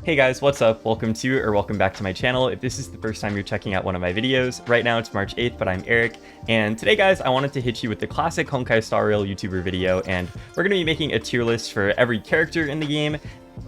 Hey guys, what's up? Welcome back to my channel. If this is the first time you're checking out one of my videos, right now it's March 8th, but I'm Eric. And today guys, I wanted to hit you with the classic Honkai Star Rail YouTuber video, and we're going to be making a tier list for every character in the game,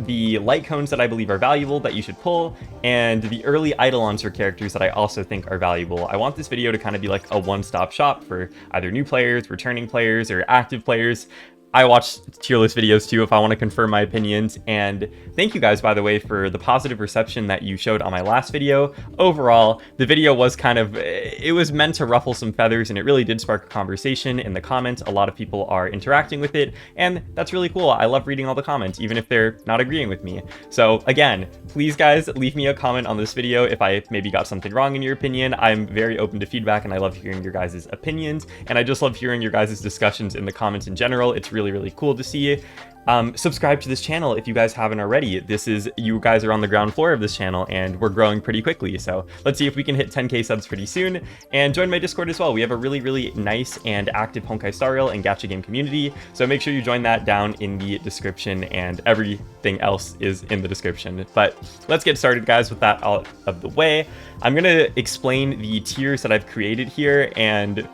the light cones that I believe are valuable that you should pull, and the early Eidolons for characters that I also think are valuable. I want this video to kind of be like a one-stop shop for either new players, returning players, or active players. I watch tier list videos too if I want to confirm my opinions, and thank you guys, by the way, for the positive reception that you showed on my last video. Overall, the video was it was meant to ruffle some feathers, and it really did spark a conversation in the comments. A lot of people are interacting with it, and that's really cool. I love reading all the comments, even if they're not agreeing with me. So again, please guys, leave me a comment on this video if I maybe got something wrong in your opinion. I'm very open to feedback, and I love hearing your guys' opinions, and I just love hearing your guys' discussions in the comments in general. It's really cool to see. Subscribe to this channel if you guys haven't already. You guys are on the ground floor of this channel, and we're growing pretty quickly, so let's see if we can hit 10k subs pretty soon. And join my Discord as well. We have a really nice and active Honkai Star Rail and gacha game community, so make sure you join that down in the description, and everything else is in the description. But let's get started guys with that out of the way. I'm gonna explain the tiers that I've created here, and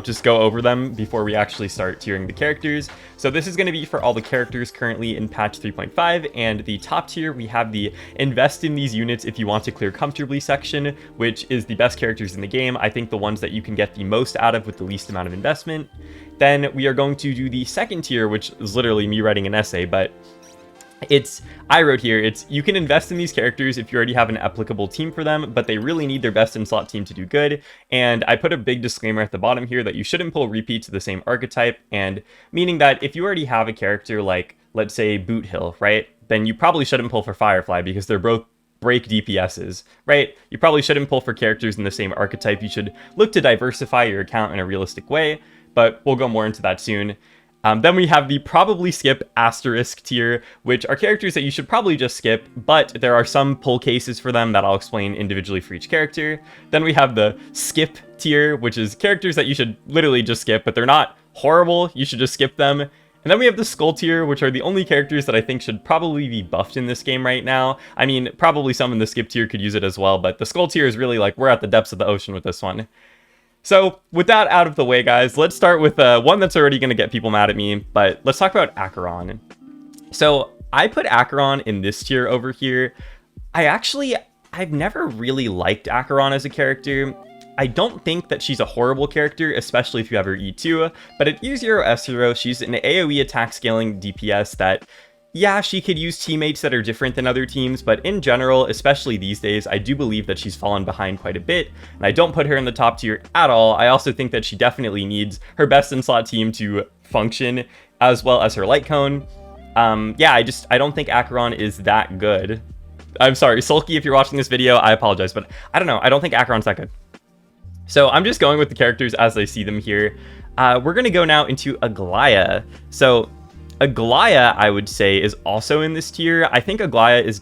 just go over them before we actually start tiering the characters. So this is going to be for all the characters currently in patch 3.5, and the top tier we have the invest in these units if you want to clear comfortably section, which is the best characters in the game. I think the ones that you can get the most out of with the least amount of investment. Then we are going to do the second tier, which is literally me writing an essay, but I wrote here, you can invest in these characters if you already have an applicable team for them, but they really need their best in slot team to do good. And I put a big disclaimer at the bottom here that you shouldn't pull repeats of the same archetype, and meaning that if you already have a character like, let's say, Boot Hill, right, then you probably shouldn't pull for Firefly because they're both break DPSs, right? You probably shouldn't pull for characters in the same archetype. You should look to diversify your account in a realistic way, but we'll go more into that soon. Then we have the probably skip asterisk tier, which are characters that you should probably just skip, but there are some pull cases for them that I'll explain individually for each character. Then we have the skip tier, which is characters that you should literally just skip, but they're not horrible, you should just skip them. And then we have the skull tier, which are the only characters that I think should probably be buffed in this game right now. I mean, probably some in the skip tier could use it as well, but the skull tier is really like, we're at the depths of the ocean with this one. So with that out of the way, guys, let's start with one that's already going to get people mad at me, but let's talk about Acheron. So I put Acheron in this tier over here. I've never really liked Acheron as a character. I don't think that she's a horrible character, especially if you have her E2, but at E0 S0, she's an AoE attack scaling DPS that, yeah, she could use teammates that are different than other teams, but in general, especially these days, I do believe that she's fallen behind quite a bit, and I don't put her in the top tier at all. I also think that she definitely needs her best in slot team to function, as well as her Lightcone. Yeah, I don't think Acheron is that good. I'm sorry, Sulky, if you're watching this video, I apologize, but I don't know, I don't think Acheron's that good. So I'm just going with the characters as I see them here. We're gonna go now into Aglaya. So Aglaya, I would say, is also in this tier. I think Aglaya is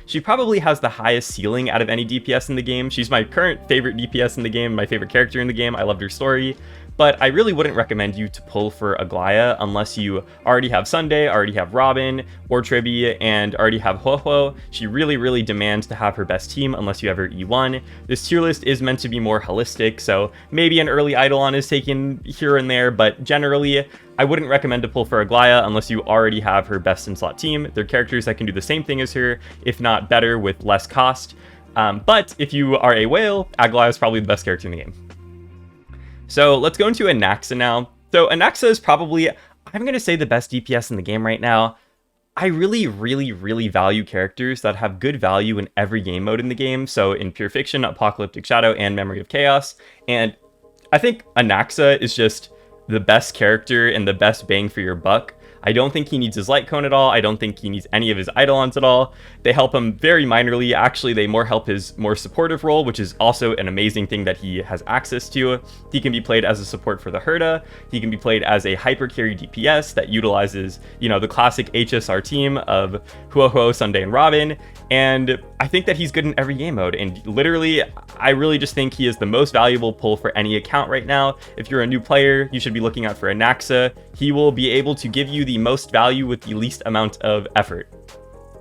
she probably has the highest ceiling out of any DPS in the game. She's my current favorite DPS in the game, my favorite character in the game. I loved her story. But I really wouldn't recommend you to pull for Aglaya unless you already have Sunday, already have Robin or Tribi, and already have Huohuo. She really demands to have her best team unless you have her E1. This tier list is meant to be more holistic, so maybe an early Eidolon is taken here and there, but generally, I wouldn't recommend to pull for Aglaya unless you already have her best in slot team. They're characters that can do the same thing as her, if not better, with less cost. But if you are a whale, Aglaya is probably the best character in the game. So let's go into Anaxa now. So Anaxa is probably, I'm going to say, the best DPS in the game right now. I really value characters that have good value in every game mode in the game. So in Pure Fiction, Apocalyptic Shadow, and Memory of Chaos. And I think Anaxa is just the best character and the best bang for your buck. I don't think he needs his light cone at all. I don't think he needs any of his Eidolons at all. They help him very minorly. Actually, they more help his more supportive role, which is also an amazing thing that he has access to. He can be played as a support for the Herda. He can be played as a hyper carry DPS that utilizes, the classic HSR team of Huohuo, Sunday, and Robin. And I think that he's good in every game mode. And literally, I really just think he is the most valuable pull for any account right now. If you're a new player, you should be looking out for Anaxa. He will be able to give you the most value with the least amount of effort.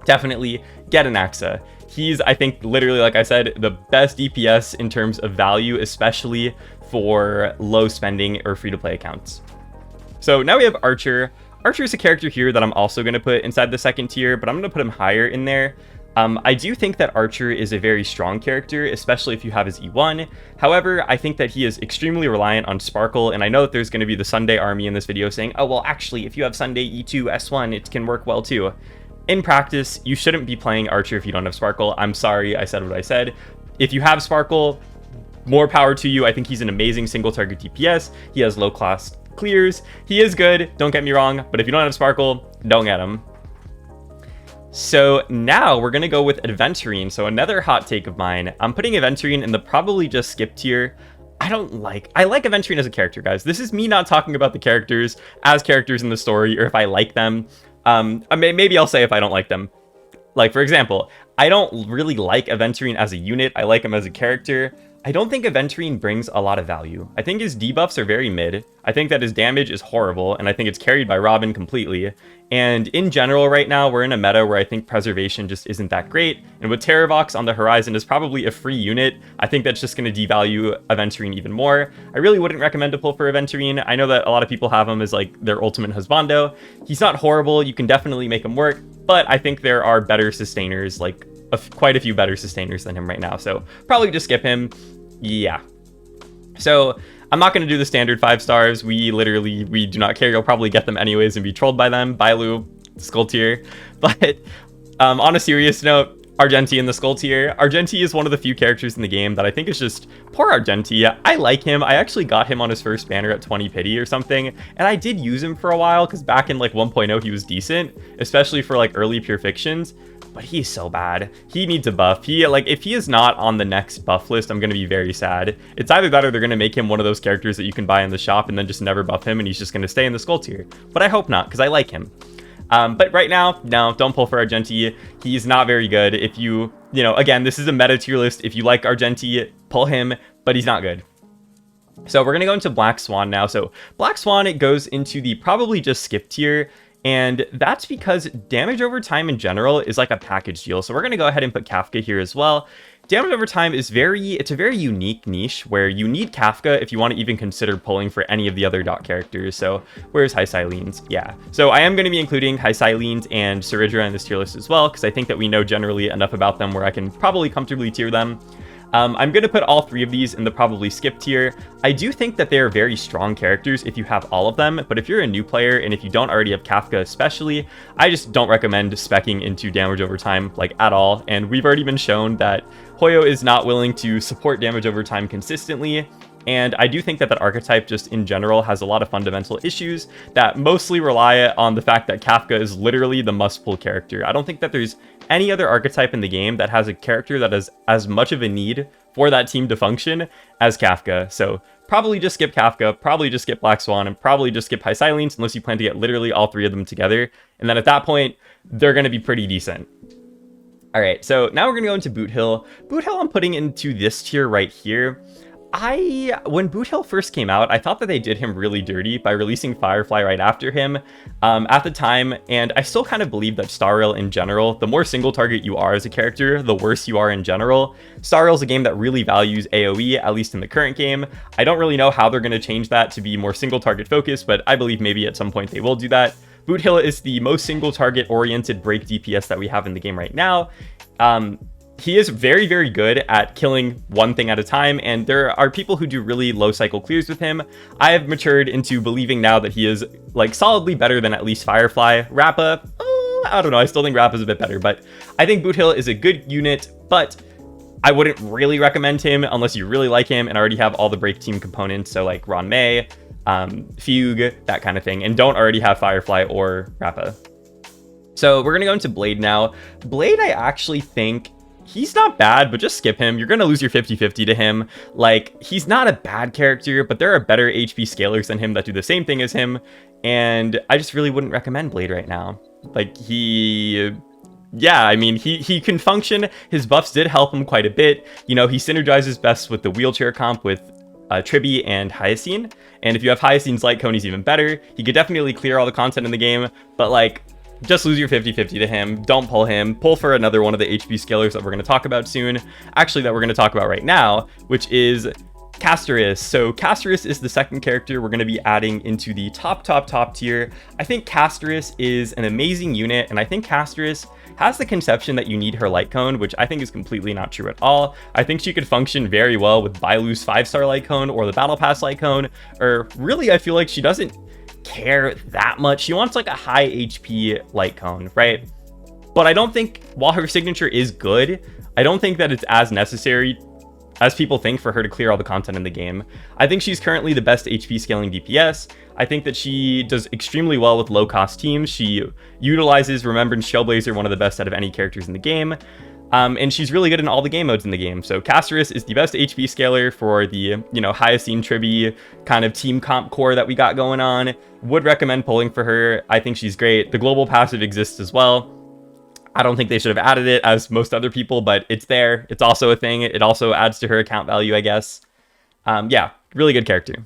definitely get an Axa. He's, I think, literally, like I said, the best DPS in terms of value, especially for low spending or free-to-play accounts. So now we have Archer. Archer is a character here that I'm also going to put inside the second tier, but I'm going to put him higher in there. I do think that Archer is a very strong character, especially if you have his E1. However, I think that he is extremely reliant on Sparkle, and I know that there's going to be the Sunday army in this video saying, oh, well, actually, if you have Sunday E2 S1, it can work well too. In practice, you shouldn't be playing Archer if you don't have Sparkle. I'm sorry, I said what I said. If you have Sparkle, more power to you. I think he's an amazing single target DPS. He has low class clears. He is good, don't get me wrong, but if you don't have Sparkle, don't get him. So now we're going to go with Aventurine. So another hot take of mine. I'm putting Aventurine in the probably just skip tier. I like Aventurine as a character, guys. This is me not talking about the characters as characters in the story or if I like them. Maybe I'll say if I don't like them. Like, for example, I don't really like Aventurine as a unit. I like him as a character. I don't think Aventurine brings a lot of value. I think his debuffs are very mid. I think that his damage is horrible, and I think it's carried by Robin completely. And in general right now, we're in a meta where I think preservation just isn't that great. And with Terravox on the horizon is probably a free unit, I think that's just going to devalue Aventurine even more. I really wouldn't recommend to pull for Aventurine. I know that a lot of people have him as like their ultimate husbando. He's not horrible. You can definitely make him work, but I think there are better sustainers, like quite a few better sustainers than him right now. So probably just skip him. Yeah. So I'm not going to do the standard 5 stars. We do not care. You'll probably get them anyways and be trolled by them. Bailu, Skull tier. But on a serious note, Argenti in the Skull tier. Argenti is one of the few characters in the game that I think is just poor Argenti. I like him. I actually got him on his first banner at 20 pity or something. And I did use him for a while because back in like 1.0 he was decent, especially for like early pure fictions. But he's so bad. He needs a buff. If he is not on the next buff list, I'm going to be very sad. It's either that or they're going to make him one of those characters that you can buy in the shop and then just never buff him and he's just going to stay in the Skull tier. But I hope not, because I like him. But right now, no, don't pull for Argenti. He's not very good. If again, this is a meta tier list. If you like Argenti, pull him, but he's not good. So we're going to go into Black Swan now. So Black Swan, it goes into the probably just skip tier. And that's because damage over time in general is like a package deal. So we're going to go ahead and put Kafka here as well. Damage over time is it's a very unique niche where you need Kafka if you want to even consider pulling for any of the other dot characters. So where's Hysilens? Yeah. So I am going to be including Hysilens and Cerydra in this tier list as well, because I think that we know generally enough about them where I can probably comfortably tier them. I'm going to put all 3 of these in the probably skip tier. I do think that they're very strong characters if you have all of them, but if you're a new player and if you don't already have Kafka especially, I just don't recommend speccing into damage over time like at all. And we've already been shown that Hoyo is not willing to support damage over time consistently. And I do think that archetype just in general has a lot of fundamental issues that mostly rely on the fact that Kafka is literally the must-pull character. I don't think that there's any other archetype in the game that has a character that has as much of a need for that team to function as Kafka. So probably just skip Kafka, probably just skip Black Swan, and probably just skip Hysilens unless you plan to get literally all 3 of them together. And then at that point, they're going to be pretty decent. All right, so now we're going to go into Boot Hill. Boot Hill I'm putting into this tier right here. When Boot Hill first came out, I thought that they did him really dirty by releasing Firefly right after him at the time, and I still kind of believe that Star Rail in general, the more single target you are as a character, the worse you are in general. Star Rail is a game that really values AoE, at least in the current game. I don't really know how they're going to change that to be more single target focused, but I believe maybe at some point they will do that. Boot Hill is the most single target oriented break DPS that we have in the game right now. He is very, very good at killing one thing at a time, and there are people who do really low cycle clears with him. I have matured into believing now that he is like solidly better than at least Firefly. Rappa, I don't know, I still think Rappa's a bit better, but I think Boot Hill is a good unit, but I wouldn't really recommend him unless you really like him and already have all the break team components, so like Ron May, Fugue, that kind of thing, and don't already have Firefly or Rappa. So we're gonna go into Blade now. Blade, I actually think he's not bad, but just skip him. You're going to lose your 50-50 to him. Like, he's not a bad character, but there are better HP scalers than him that do the same thing as him. And I just really wouldn't recommend Blade right now. Like, yeah, I mean, he can function. His buffs did help him quite a bit. You know, he synergizes best with the wheelchair comp with Tribi and Hyacine. And if you have Hyacine's Lightcone, he's even better. He could definitely clear all the content in the game, but like, just lose your 50-50 to him. Don't pull him. Pull for another one of the HP scalers that we're going to talk about soon. Actually, that we're going to talk about right now, which is Castorus. So Castorus is the second character we're going to be adding into the top tier. I think Castorus is an amazing unit, and I think Castorus has the conception that you need her Lightcone, which I think is completely not true at all. I think she could function very well with Bailu's 5-star Lightcone or the Battle Pass Lightcone, or really I feel like she doesn't care that much. She wants like a high HP Lightcone, right? But I don't think, while her signature is good, I don't think that it's as necessary as people think for her to clear all the content in the game. I think she's currently the best HP scaling DPS. I think that she does extremely well with low cost teams. She utilizes Remembrance Trailblazer, one of the best out of any characters in the game. And she's really good in all the game modes in the game. So Castorus is the best HP scaler for the, Hyacine Triby kind of team comp core that we got going on. Would recommend pulling for her. I think she's great. The global passive exists as well. I don't think they should have added it as most other people, but it's there. It's also a thing. It also adds to her account value, I guess. Yeah, really good character.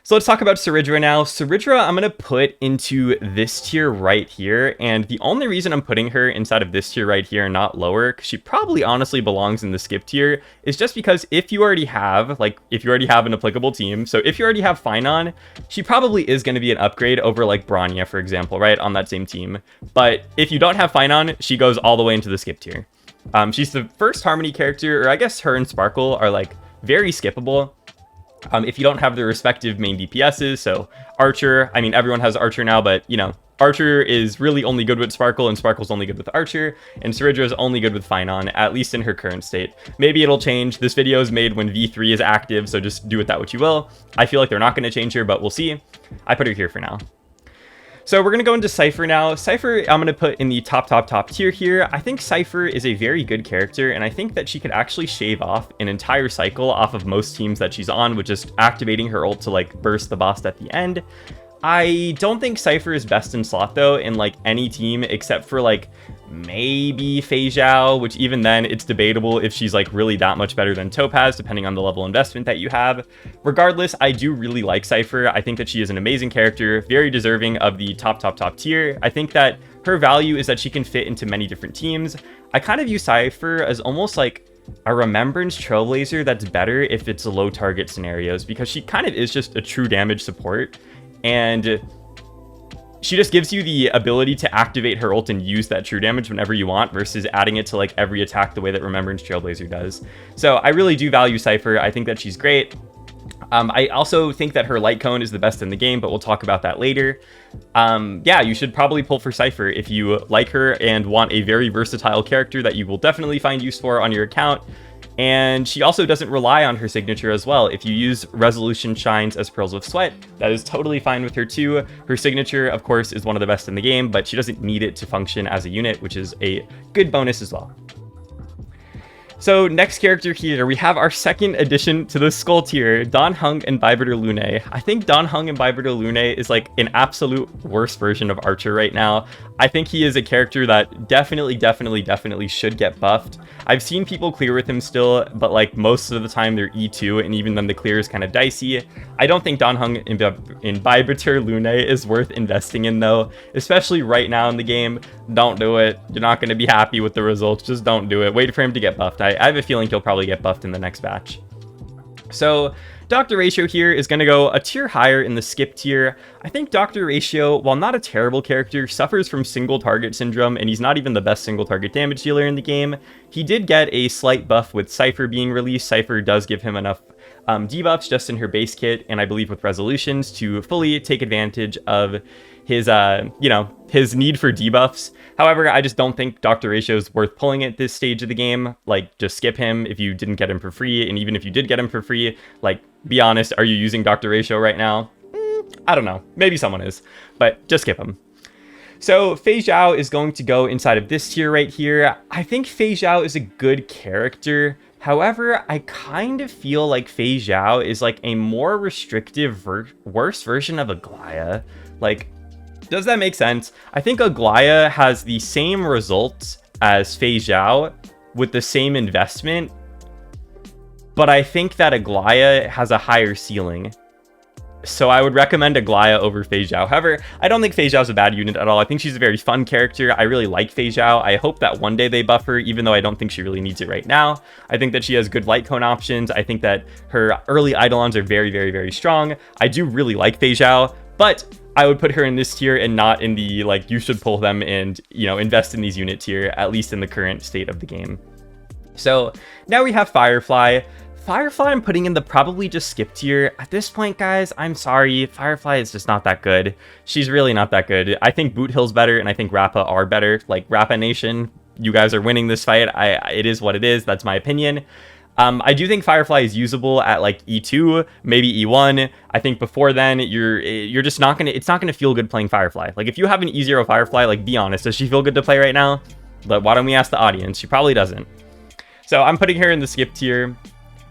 So let's talk about Cerydra now. Cerydra, I'm going to put into this tier right here. And the only reason I'm putting her inside of this tier right here and not lower, because she probably honestly belongs in the skip tier, is just because if you already have an applicable team, so if you already have Finon, she probably is going to be an upgrade over like Bronya, for example, right, on that same team. But if you don't have Finon, she goes all the way into the skip tier. She's the first Harmony character, or I guess her and Sparkle are like very skippable. If you don't have their respective main DPSs, so Archer, I mean, everyone has Archer now, but, Archer is really only good with Sparkle, and Sparkle's only good with Archer, and Cerydra is only good with Finon, at least in her current state. Maybe it'll change. This video is made when V3 is active, so just do with that what you will. I feel like they're not going to change her, but we'll see. I put her here for now. So we're going to go into Cypher now. Cypher, I'm going to put in the top tier here. I think Cypher is a very good character, and I think that she could actually shave off an entire cycle off of most teams that she's on with just activating her ult to like burst the boss at the end. I don't think Cypher is best in slot though in like any team except for like maybe Fei Zhao, which even then it's debatable if she's like really that much better than Topaz depending on the level of investment that you have. Regardless, I do really like Cypher. I think that she is an amazing character, very deserving of the top tier. I think that her value is that she can fit into many different teams. I kind of view Cypher as almost like a Remembrance Trailblazer that's better if it's low target scenarios, because she kind of is just a true damage support, and she just gives you the ability to activate her ult and use that true damage whenever you want versus adding it to like every attack the way that Remembrance Trailblazer does. So I really do value Cypher. I think that she's great. I also think that her Lightcone is the best in the game, but we'll talk about that later. Yeah, you should probably pull for Cypher if you like her and want a very versatile character that you will definitely find use for on your account. And she also doesn't rely on her signature as well. If you use Resolution Shines as Pearls of Sweat, that is totally fine with her too. Her signature, of course, is one of the best in the game, but she doesn't need it to function as a unit, which is a good bonus as well. So next character here, we have our second addition to the Skull tier, Dan Heng and Baibuder Lune. I think Dan Heng and Baibuder Lune is like an absolute worst version of Archer right now. I think he is a character that definitely should get buffed. I've seen people clear with him still, but like most of the time they're E2, and even then the clear is kind of dicey. I don't think Dan Heng in Baibuder Lune is worth investing in though, especially right now in the game. Don't do it. You're not going to be happy with the results. Just don't do it. Wait for him to get buffed. I have a feeling he'll probably get buffed in the next batch. So Dr. Ratio here is going to go a tier higher in the skip tier. I think Dr. Ratio, while not a terrible character, suffers from single target syndrome, and he's not even the best single target damage dealer in the game. He did get a slight buff with Cypher being released. Cypher does give him enough debuffs just in her base kit, and I believe with resolutions to fully take advantage of his, his need for debuffs. However, I just don't think Dr. Ratio is worth pulling at this stage of the game. Like, just skip him if you didn't get him for free, and even if you did get him for free, like, be honest, are you using Dr. Ratio right now? I don't know. Maybe someone is, but just skip him. So Fei Zhao is going to go inside of this tier right here. I think Fei Zhao is a good character. However, I kind of feel like Fei Zhao is like a more restrictive, worse version of Aglaya. Like, does that make sense? I think Aglaya has the same results as Fei Zhao with the same investment, but I think that Aglaya has a higher ceiling. So I would recommend Aglaya over Fei Zhao. However, I don't think Fei Zhao is a bad unit at all. I think she's a very fun character. I really like Fei Zhao. I hope that one day they buff her, even though I don't think she really needs it right now. I think that she has good Lightcone options. I think that her early Eidolons are very, very, very strong. I do really like Fei Zhao, but I would put her in this tier and not in the, like, you should pull them and, you know, invest in these unit tier, at least in the current state of the game. So now we have Firefly. Firefly I'm putting in the probably just skip tier. At this point, guys, I'm sorry. Firefly is just not that good. She's really not that good. I think Boot Hill's better, and I think Rappa are better. Like, Rappa Nation, you guys are winning this fight. It is what it is. That's my opinion. I do think Firefly is usable at like E2, maybe E1. I think before then, you're just not gonna, it's not gonna feel good playing Firefly. Like, if you have an E0 Firefly, like, be honest, does she feel good to play right now? But why don't we ask the audience? She probably doesn't. So I'm putting her in the skip tier.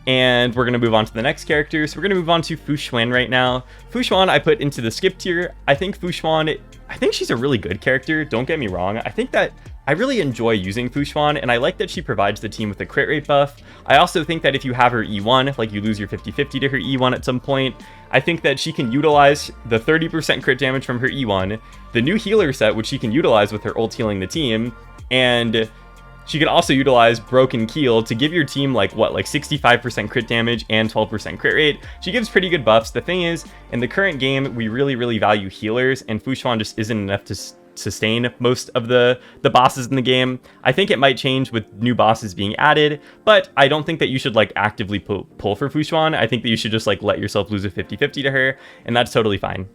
And we're going to move on to the next character. So we're going to move on to Fu Xuan right now. Fu Xuan I put into the skip tier. I think Fu Xuan, I think she's a really good character. Don't get me wrong. I think that I really enjoy using Fu Xuan, and I like that she provides the team with a crit rate buff. I also think that if you have her E1, like you lose your 50-50 to her E1 at some point, I think that she can utilize the 30% crit damage from her E1, the new healer set, which she can utilize with her ult healing the team, and she can also utilize Broken Keel to give your team like 65% crit damage and 12% crit rate. She gives pretty good buffs. The thing is, in the current game, we really, really value healers, and Fu Xuan just isn't enough to sustain most of the bosses in the game. I think it might change with new bosses being added, but I don't think that you should like actively pull for Fu Xuan. I think that you should just like let yourself lose a 50-50 to her, and that's totally fine.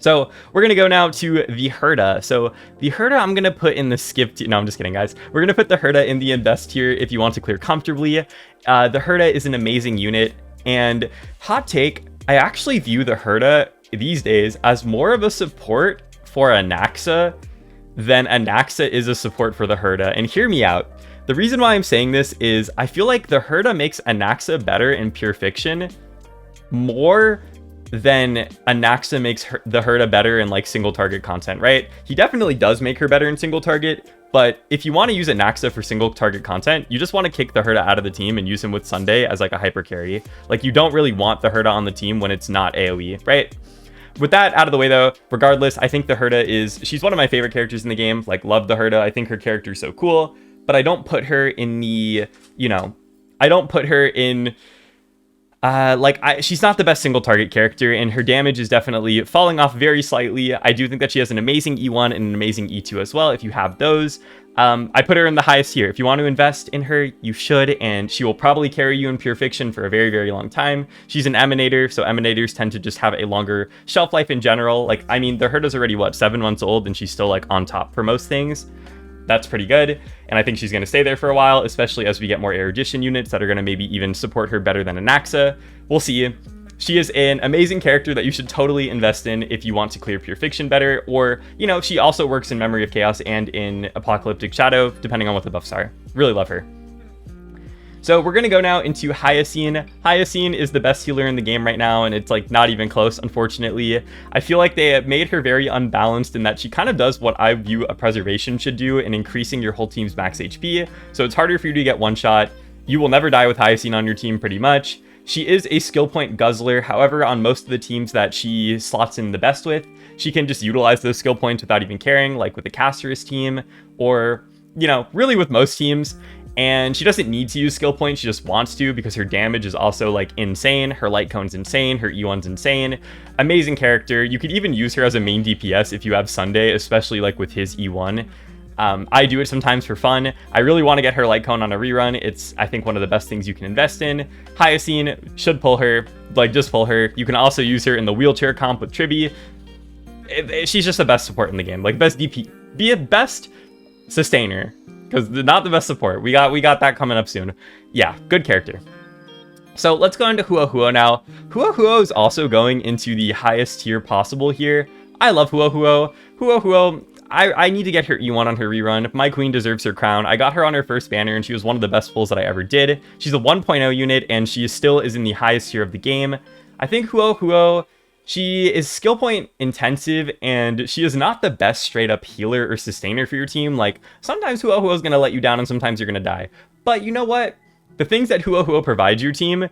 So we're going to go now to the Herda. So the Herda I'm going to put in the skip tier. No, I'm just kidding, guys. We're going to put the Herda in the invest tier if you want to clear comfortably. The Herda is an amazing unit, and hot take, I actually view the Herda these days as more of a support for Anaxa than Anaxa is a support for the Herda. And hear me out. The reason why I'm saying this is I feel like the Herda makes Anaxa better in pure fiction more than Anaxa makes the Herda better in like single target content, right? He definitely does make her better in single target, but if you want to use Anaxa for single target content, you just want to kick the Herda out of the team and use him with Sunday as like a hyper carry. Like, you don't really want the Herda on the team when it's not AoE, right? With that out of the way though, regardless, I think the Herda she's one of my favorite characters in the game. Like, love the Herda. I think her character is so cool, but I don't put her in the, you know, I don't put her in she's not the best single target character, and her damage is definitely falling off very slightly. I do think that she has an amazing E1 and an amazing E2 as well, if you have those. I put her in the highest tier. If you want to invest in her, you should, and she will probably carry you in pure fiction for a very, very long time. She's an Emanator, so Emanators tend to just have a longer shelf life in general. Like, I mean, the Herda's already, 7 months old, and she's still, like, on top for most things. That's pretty good, and I think she's going to stay there for a while, especially as we get more erudition units that are going to maybe even support her better than Anaxa. We'll see. She is an amazing character that you should totally invest in if you want to clear pure fiction better, or, you know, she also works in Memory of Chaos and in Apocalyptic Shadow, depending on what the buffs are. Really love her. So we're going to go now into Hyacine. Hyacine is the best healer in the game right now, and it's like not even close, unfortunately. I feel like they have made her very unbalanced in that she kind of does what I view a preservation should do in increasing your whole team's max HP. So it's harder for you to get one shot. You will never die with Hyacine on your team pretty much. She is a skill point guzzler. However, on most of the teams that she slots in the best with, she can just utilize those skill points without even caring, like with the Casterus team, or, you know, really with most teams. And she doesn't need to use skill points, she just wants to, because her damage is also like insane. Her Lightcone's insane, her E1's insane. Amazing character. You could even use her as a main DPS if you have Sunday, especially like with his E1. I do it sometimes for fun. I really want to get her Lightcone on a rerun. It's, I think, one of the best things you can invest in. Hyacine should pull her, like, just pull her. You can also use her in the wheelchair comp with Tribi. She's just the best support in the game. Like, best DP, be a best sustainer, because not the best support. We got that coming up soon. Yeah, good character. So let's go into Hua Hua now. Hua Hua is also going into the highest tier possible here. I love Hua Hua. Hua Hua, I need to get her E1 on her rerun. My queen deserves her crown. I got her on her first banner, and she was one of the best pulls that I ever did. She's a 1.0 unit, and she still is in the highest tier of the game. I think Hua Hua, she is skill point intensive, and she is not the best straight up healer or sustainer for your team. Like, sometimes Hua Hua is going to let you down, and sometimes you're going to die. But you know what? The things that Hua Hua provides your team,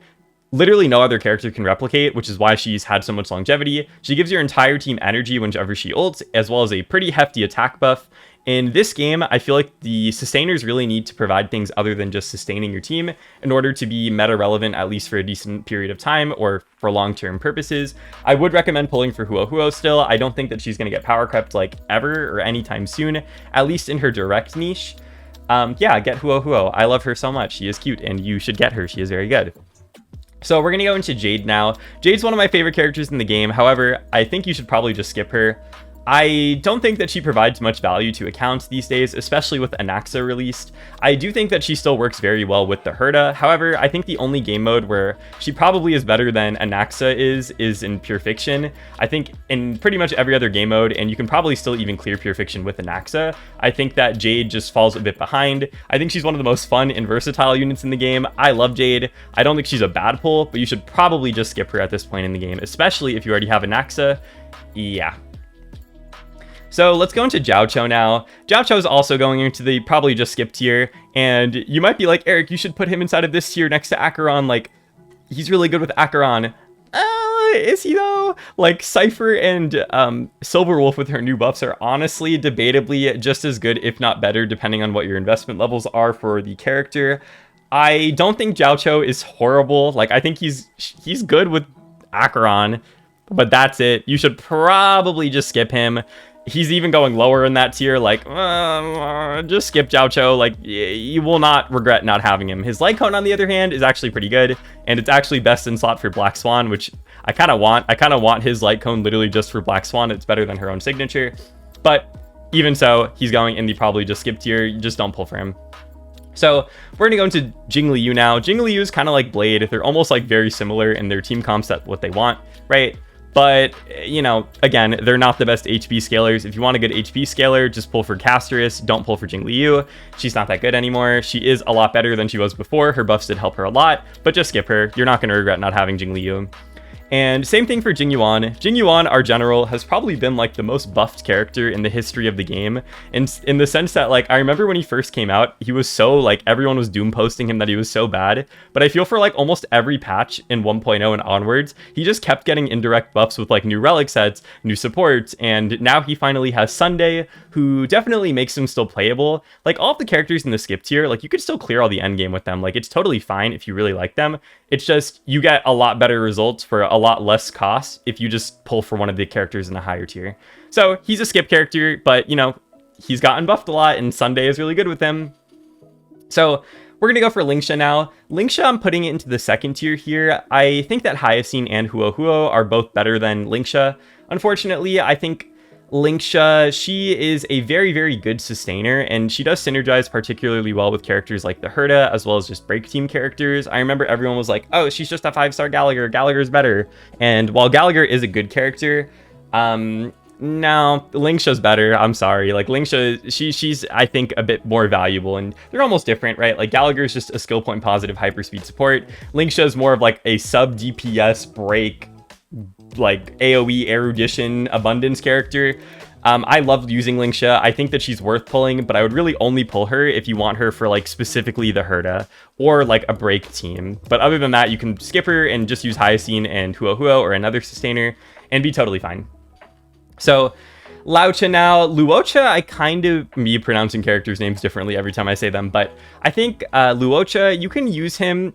literally no other character can replicate, which is why she's had so much longevity. She gives your entire team energy whenever she ults, as well as a pretty hefty attack buff. In this game, I feel like the sustainers really need to provide things other than just sustaining your team in order to be meta relevant, at least for a decent period of time or for long-term purposes. I would recommend pulling for Huo Huo still. I don't think that she's going to get power crept like ever or anytime soon, at least in her direct niche. Yeah, get Huo Huo. I love her so much. She is cute and you should get her. She is very good. So we're going to go into Jade now. Jade's one of my favorite characters in the game. However, I think you should probably just skip her. I don't think that she provides much value to accounts these days, especially with Anaxa released. I do think that she still works very well with the Herda. However, I think the only game mode where she probably is better than Anaxa is in Pure Fiction. I think in pretty much every other game mode, and you can probably still even clear Pure Fiction with Anaxa, I think that Jade just falls a bit behind. I think she's one of the most fun and versatile units in the game. I love Jade. I don't think she's a bad pull, but you should probably just skip her at this point in the game, especially if you already have Anaxa. Yeah. So let's go into Jiao Cho now. Jiao Cho is also going into the probably just skip tier, and you might be like, Eric, you should put him inside of this tier next to Acheron. Like, he's really good with Acheron. Is he though? Like, Cypher and Silverwolf with her new buffs are honestly debatably just as good, if not better, depending on what your investment levels are for the character. I don't think Jiao Cho is horrible. Like, I think he's good with Acheron, but that's it. You should probably just skip him. He's even going lower in that tier, like, just skip Jiao Cho. Like, you will not regret not having him. His Lightcone, on the other hand, is actually pretty good, and it's actually best in slot for Black Swan, which I kind of want. I kind of want his Lightcone literally just for Black Swan. It's better than her own signature, but even so, he's going in the probably just skip tier. You just don't pull for him. So we're gonna go into Jingliu now. Jingliu is kind of like Blade. They're almost like very similar in their team comps at what they want, right? But, you know, again, they're not the best HP scalers. If you want a good HP scaler, just pull for Casterus. Don't pull for Jingliu. She's not that good anymore. She is a lot better than she was before. Her buffs did help her a lot, but just skip her. You're not going to regret not having Jingliu. And same thing for Jingyuan. Jingyuan, our general, has probably been like the most buffed character in the history of the game. And in the sense that, like, I remember when he first came out, he was so, like, everyone was doom posting him that he was so bad. But I feel for like almost every patch in 1.0 and onwards, he just kept getting indirect buffs with like new relic sets, new supports, and now he finally has Sunday, who definitely makes him still playable. Like, all of the characters in the skip tier, like, you could still clear all the end game with them. Like, it's totally fine if you really like them. It's just, you get a lot better results for a lot less cost if you just pull for one of the characters in a higher tier. So he's a skip character, but, you know, he's gotten buffed a lot, and Sunday is really good with him. So we're going to go for Lingsha now. Lingsha, I'm putting it into the second tier here. I think that Hyacine and Huo Huo are both better than Lingsha. Unfortunately, I think Lingsha, she is a very, very good sustainer, and she does synergize particularly well with characters like the Herda, as well as just break team characters. I remember everyone was like, oh, she's just a 5-star Gallagher. Gallagher's better. And while Gallagher is a good character, no, Lingsha's better. I'm sorry. Like, Lingsha, she's, I think, a bit more valuable, and they're almost different, right? Like, Gallagher's just a skill point positive hyperspeed support. Lingsha is more of like a sub DPS break, like AoE erudition abundance character. I love using Lingsha. I think that she's worth pulling, but I would really only pull her if you want her for like specifically the Herda or like a break team. But other than that, you can skip her and just use Hyacine and Huo Huo or another sustainer and be totally fine. So Luocha now. Luocha, I kind of me pronouncing characters' names differently every time I say them, but I think Luocha, you can use him.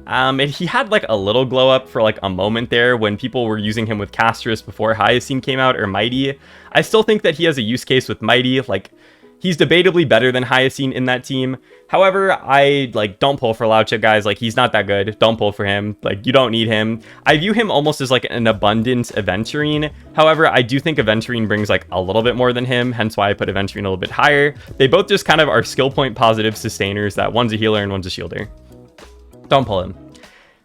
And he had like a little glow up for like a moment there when people were using him with Casterus before Hyacine came out, or Mighty. I still think that he has a use case with Mighty. Like, he's debatably better than Hyacine in that team. However, I like don't pull for Luocha, guys. Like, he's not that good. Don't pull for him. Like, you don't need him. I view him almost as like an abundance Aventurine. However, I do think Aventurine brings like a little bit more than him, hence why I put Aventurine a little bit higher. They both just kind of are skill point positive sustainers that one's a healer and one's a shielder. Don't pull him.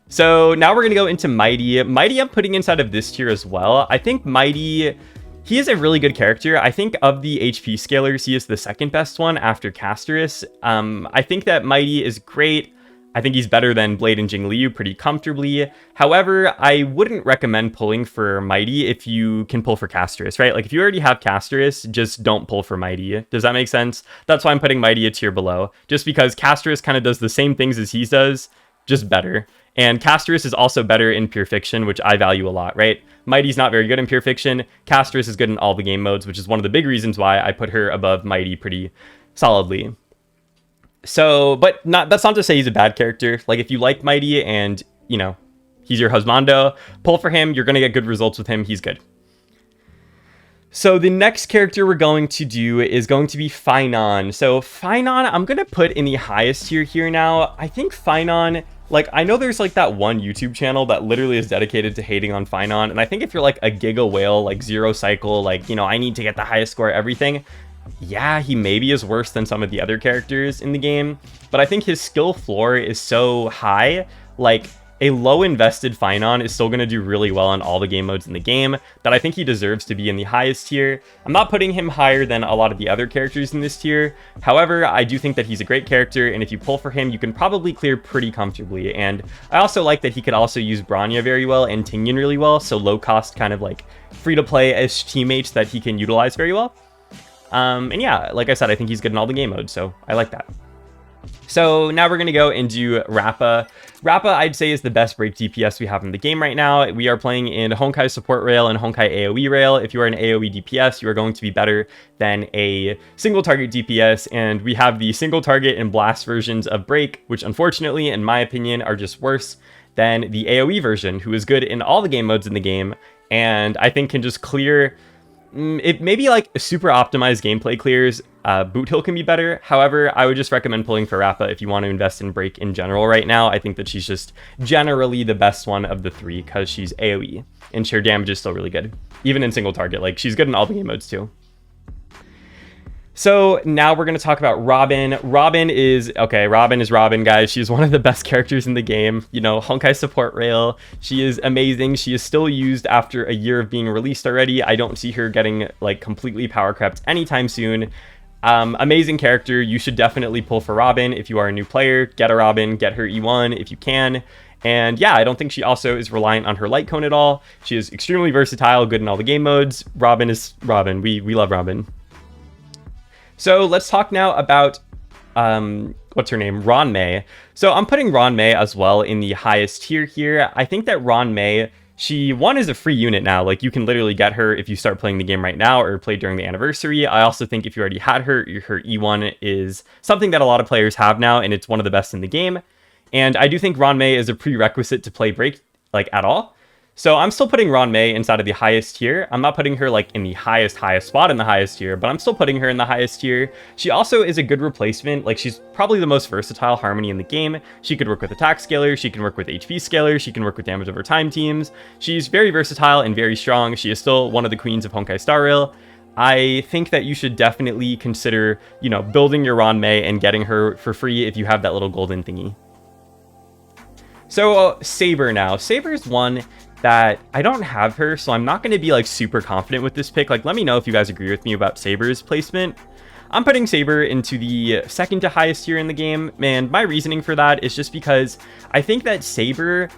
So now we're going to go into Mighty. Mighty I'm putting inside of this tier as well. I think Mighty, he is a really good character. I think of the HP scalers, he is the second best one after Casterus. I think that Mighty is great. I think he's better than Blade and Jingliu pretty comfortably. However, I wouldn't recommend pulling for Mighty if you can pull for Casterus, right? Like, if you already have Casterus, just don't pull for Mighty. Does that make sense? That's why I'm putting Mighty a tier below. Just because Casterus kind of does the same things as he does, just better. And Casterus is also better in Pure Fiction, which I value a lot, right? Mighty's not very good in Pure Fiction. Casterus is good in all the game modes, which is one of the big reasons why I put her above Mighty pretty solidly. So, but that's not to say he's a bad character. Like, if you like Mighty and, you know, he's your husbando, pull for him. You're going to get good results with him. He's good. So the next character we're going to do is going to be Finon. So Finon, I'm going to put in the highest tier here now. I think Finon, like, I know there's like that one YouTube channel that literally is dedicated to hating on Finon. And I think if you're like a Giga Whale, like Zero Cycle, like, you know, I need to get the highest score, everything. Yeah, he maybe is worse than some of the other characters in the game. But I think his skill floor is so high, like, a low invested Finon is still going to do really well in all the game modes in the game, that I think he deserves to be in the highest tier. I'm not putting him higher than a lot of the other characters in this tier. However, I do think that he's a great character, and if you pull for him, you can probably clear pretty comfortably. And I also like that he could also use Bronya very well and Tingyun really well, so low cost kind of like free-to-play-ish teammates that he can utilize very well. And yeah, like I said, I think he's good in all the game modes, so I like that. So now we're going to go into Rappa. Rappa, I'd say, is the best break DPS we have in the game right now. We are playing in Honkai Support Rail and Honkai AoE Rail. If you are an AoE DPS, you are going to be better than a single target DPS. And we have the single target and blast versions of break, which unfortunately, in my opinion, are just worse than the AoE version, who is good in all the game modes in the game. And I think can just clear... It maybe like super optimized gameplay clears, Boot Hill can be better. However, I would just recommend pulling for Rappa if you want to invest in break in general right now. I think that she's just generally the best one of the three because she's AoE and sheer damage is still really good, even in single target. Like, she's good in all the game modes too. So now we're going to talk about Robin. Robin is Robin, guys. She's one of the best characters in the game. You know, Honkai Support Rail. She is amazing. She is still used after a year of being released already. I don't see her getting like completely power crept anytime soon. Amazing character. You should definitely pull for Robin if you are a new player. Get a Robin, get her E1 if you can. And yeah, I don't think she also is reliant on her Lightcone at all. She is extremely versatile, good in all the game modes. Robin is Robin. We love Robin. So let's talk now about, what's her name? Ronmei. So I'm putting Ronmei as well in the highest tier here. I think that Ronmei, she, one, is a free unit now. Like, you can literally get her if you start playing the game right now or play during the anniversary. I also think if you already had her E1 is something that a lot of players have now, and it's one of the best in the game. And I do think Ronmei is a prerequisite to play break, like, at all. So I'm still putting Ronmei inside of the highest tier. I'm not putting her like in the highest spot in the highest tier, but I'm still putting her in the highest tier. She also is a good replacement. Like, she's probably the most versatile Harmony in the game. She could work with attack scaler, she can work with HP scaler, she can work with damage over time teams. She's very versatile and very strong. She is still one of the queens of Honkai Star Rail. I think that you should definitely consider, you know, building your Ronmei and getting her for free if you have that little golden thingy. So Saber now. Saber is one that I don't have her, so I'm not going to be like super confident with this pick. Like, let me know if you guys agree with me about Saber's placement. I'm putting Saber into the second to highest tier in the game, and my reasoning for that is just because I think that Saber,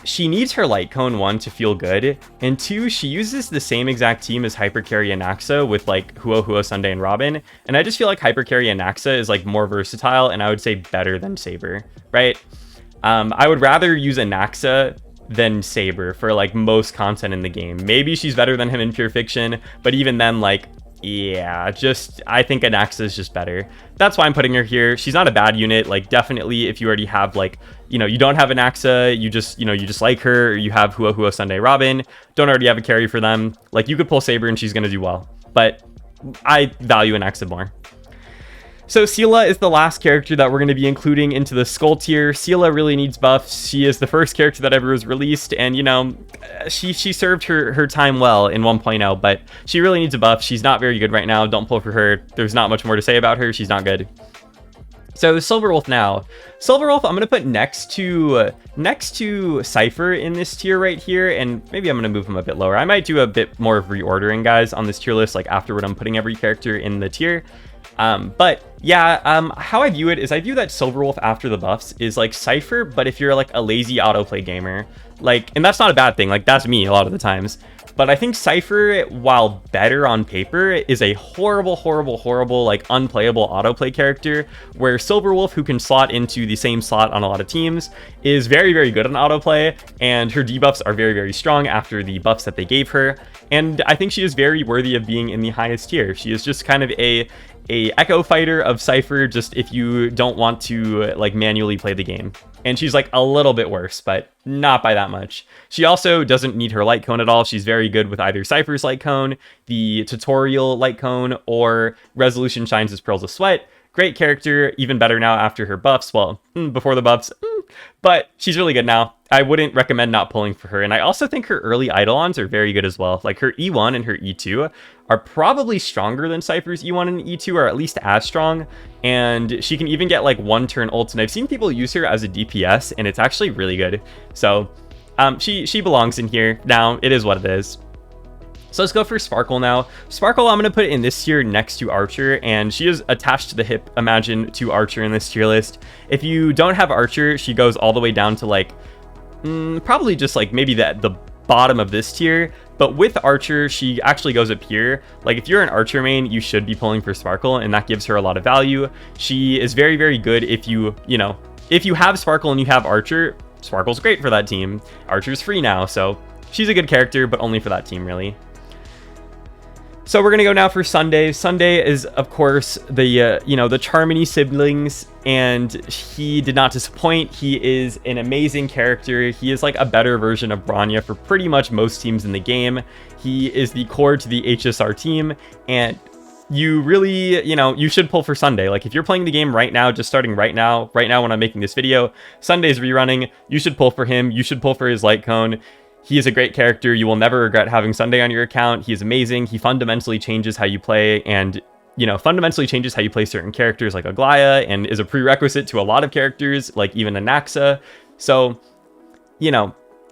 she needs her Lightcone, 1, to feel good, and 2, she uses the same exact team as Hypercarry and Naxa with like Huo, Sunday, and Robin, and I just feel like Hypercarry and Naxa is like more versatile, and I would say better than Saber, right? I would rather use a Naxa than Saber for like most content in the game. Maybe she's better than him in Pure Fiction, but even then, like, yeah, just I think Anaxa is just better. That's why I'm putting her here. She's not a bad unit. Like, definitely if you already have, like, you know, you don't have Anaxa, you just like her, or you have Huo, Sunday, Robin, don't already have a carry for them, like, you could pull Saber and she's gonna do well, but I value Anaxa more. So Seela is the last character that we're going to be including into the Skull tier. Seela really needs buffs. She is the first character that ever was released, and, you know, she served her time well in 1.0, but she really needs a buff. She's not very good right now. Don't pull for her. There's not much more to say about her. She's not good. So Silverwolf now. Silverwolf, I'm going to put next to Cypher in this tier right here, and maybe I'm going to move him a bit lower. I might do a bit more of reordering, guys, on this tier list, like afterward I'm putting every character in the tier. But yeah, how I view it is I view that Silverwolf after the buffs is like Cypher, but if you're like a lazy autoplay gamer, like, and that's not a bad thing, like that's me a lot of the times. But I think Cypher, while better on paper, is a horrible, like unplayable autoplay character, where Silverwolf, who can slot into the same slot on a lot of teams, is very, very good on autoplay, and her debuffs are very, very strong after the buffs that they gave her. And I think she is very worthy of being in the highest tier. She is just kind of a echo fighter of Cypher, just if you don't want to like manually play the game. And she's like a little bit worse, but not by that much. She also doesn't need her Lightcone at all. She's very good with either Cypher's Lightcone, the tutorial Lightcone, or Resolution Shines' Pearls of Sweat. Great character, even better now after her buffs. Well, before the buffs, but she's really good now. I wouldn't recommend not pulling for her. And I also think her early Eidolons are very good as well. Like her E1 and her E2 are probably stronger than Cypher's E1 and E2, or at least as strong. And she can even get like one turn ults. And I've seen people use her as a DPS, and it's actually really good. So she belongs in here. Now, it is what it is. So let's go for Sparkle now. Sparkle, I'm going to put in this tier next to Archer, and she is attached to the hip, imagine, to Archer in this tier list. If you don't have Archer, she goes all the way down to like, probably just like maybe the bottom of this tier. But with Archer, she actually goes up here. Like if you're an Archer main, you should be pulling for Sparkle, and that gives her a lot of value. She is very, very good if you have Sparkle and you have Archer. Sparkle's great for that team. Archer's free now, so she's a good character, but only for that team, really. So we're going to go now for Sunday. Sunday is, of course, the Charmony siblings, and he did not disappoint. He is an amazing character. He is like a better version of Bronya for pretty much most teams in the game. He is the core to the HSR team, and you really, you should pull for Sunday. Like if you're playing the game right now, just starting right now when I'm making this video, Sunday's rerunning, you should pull for him. You should pull for his Lightcone. He is a great character. You will never regret having Sunday on your account. He is amazing. He fundamentally changes how you play, and fundamentally changes how you play certain characters like Aglaya, and is a prerequisite to a lot of characters like even Anaxa. So,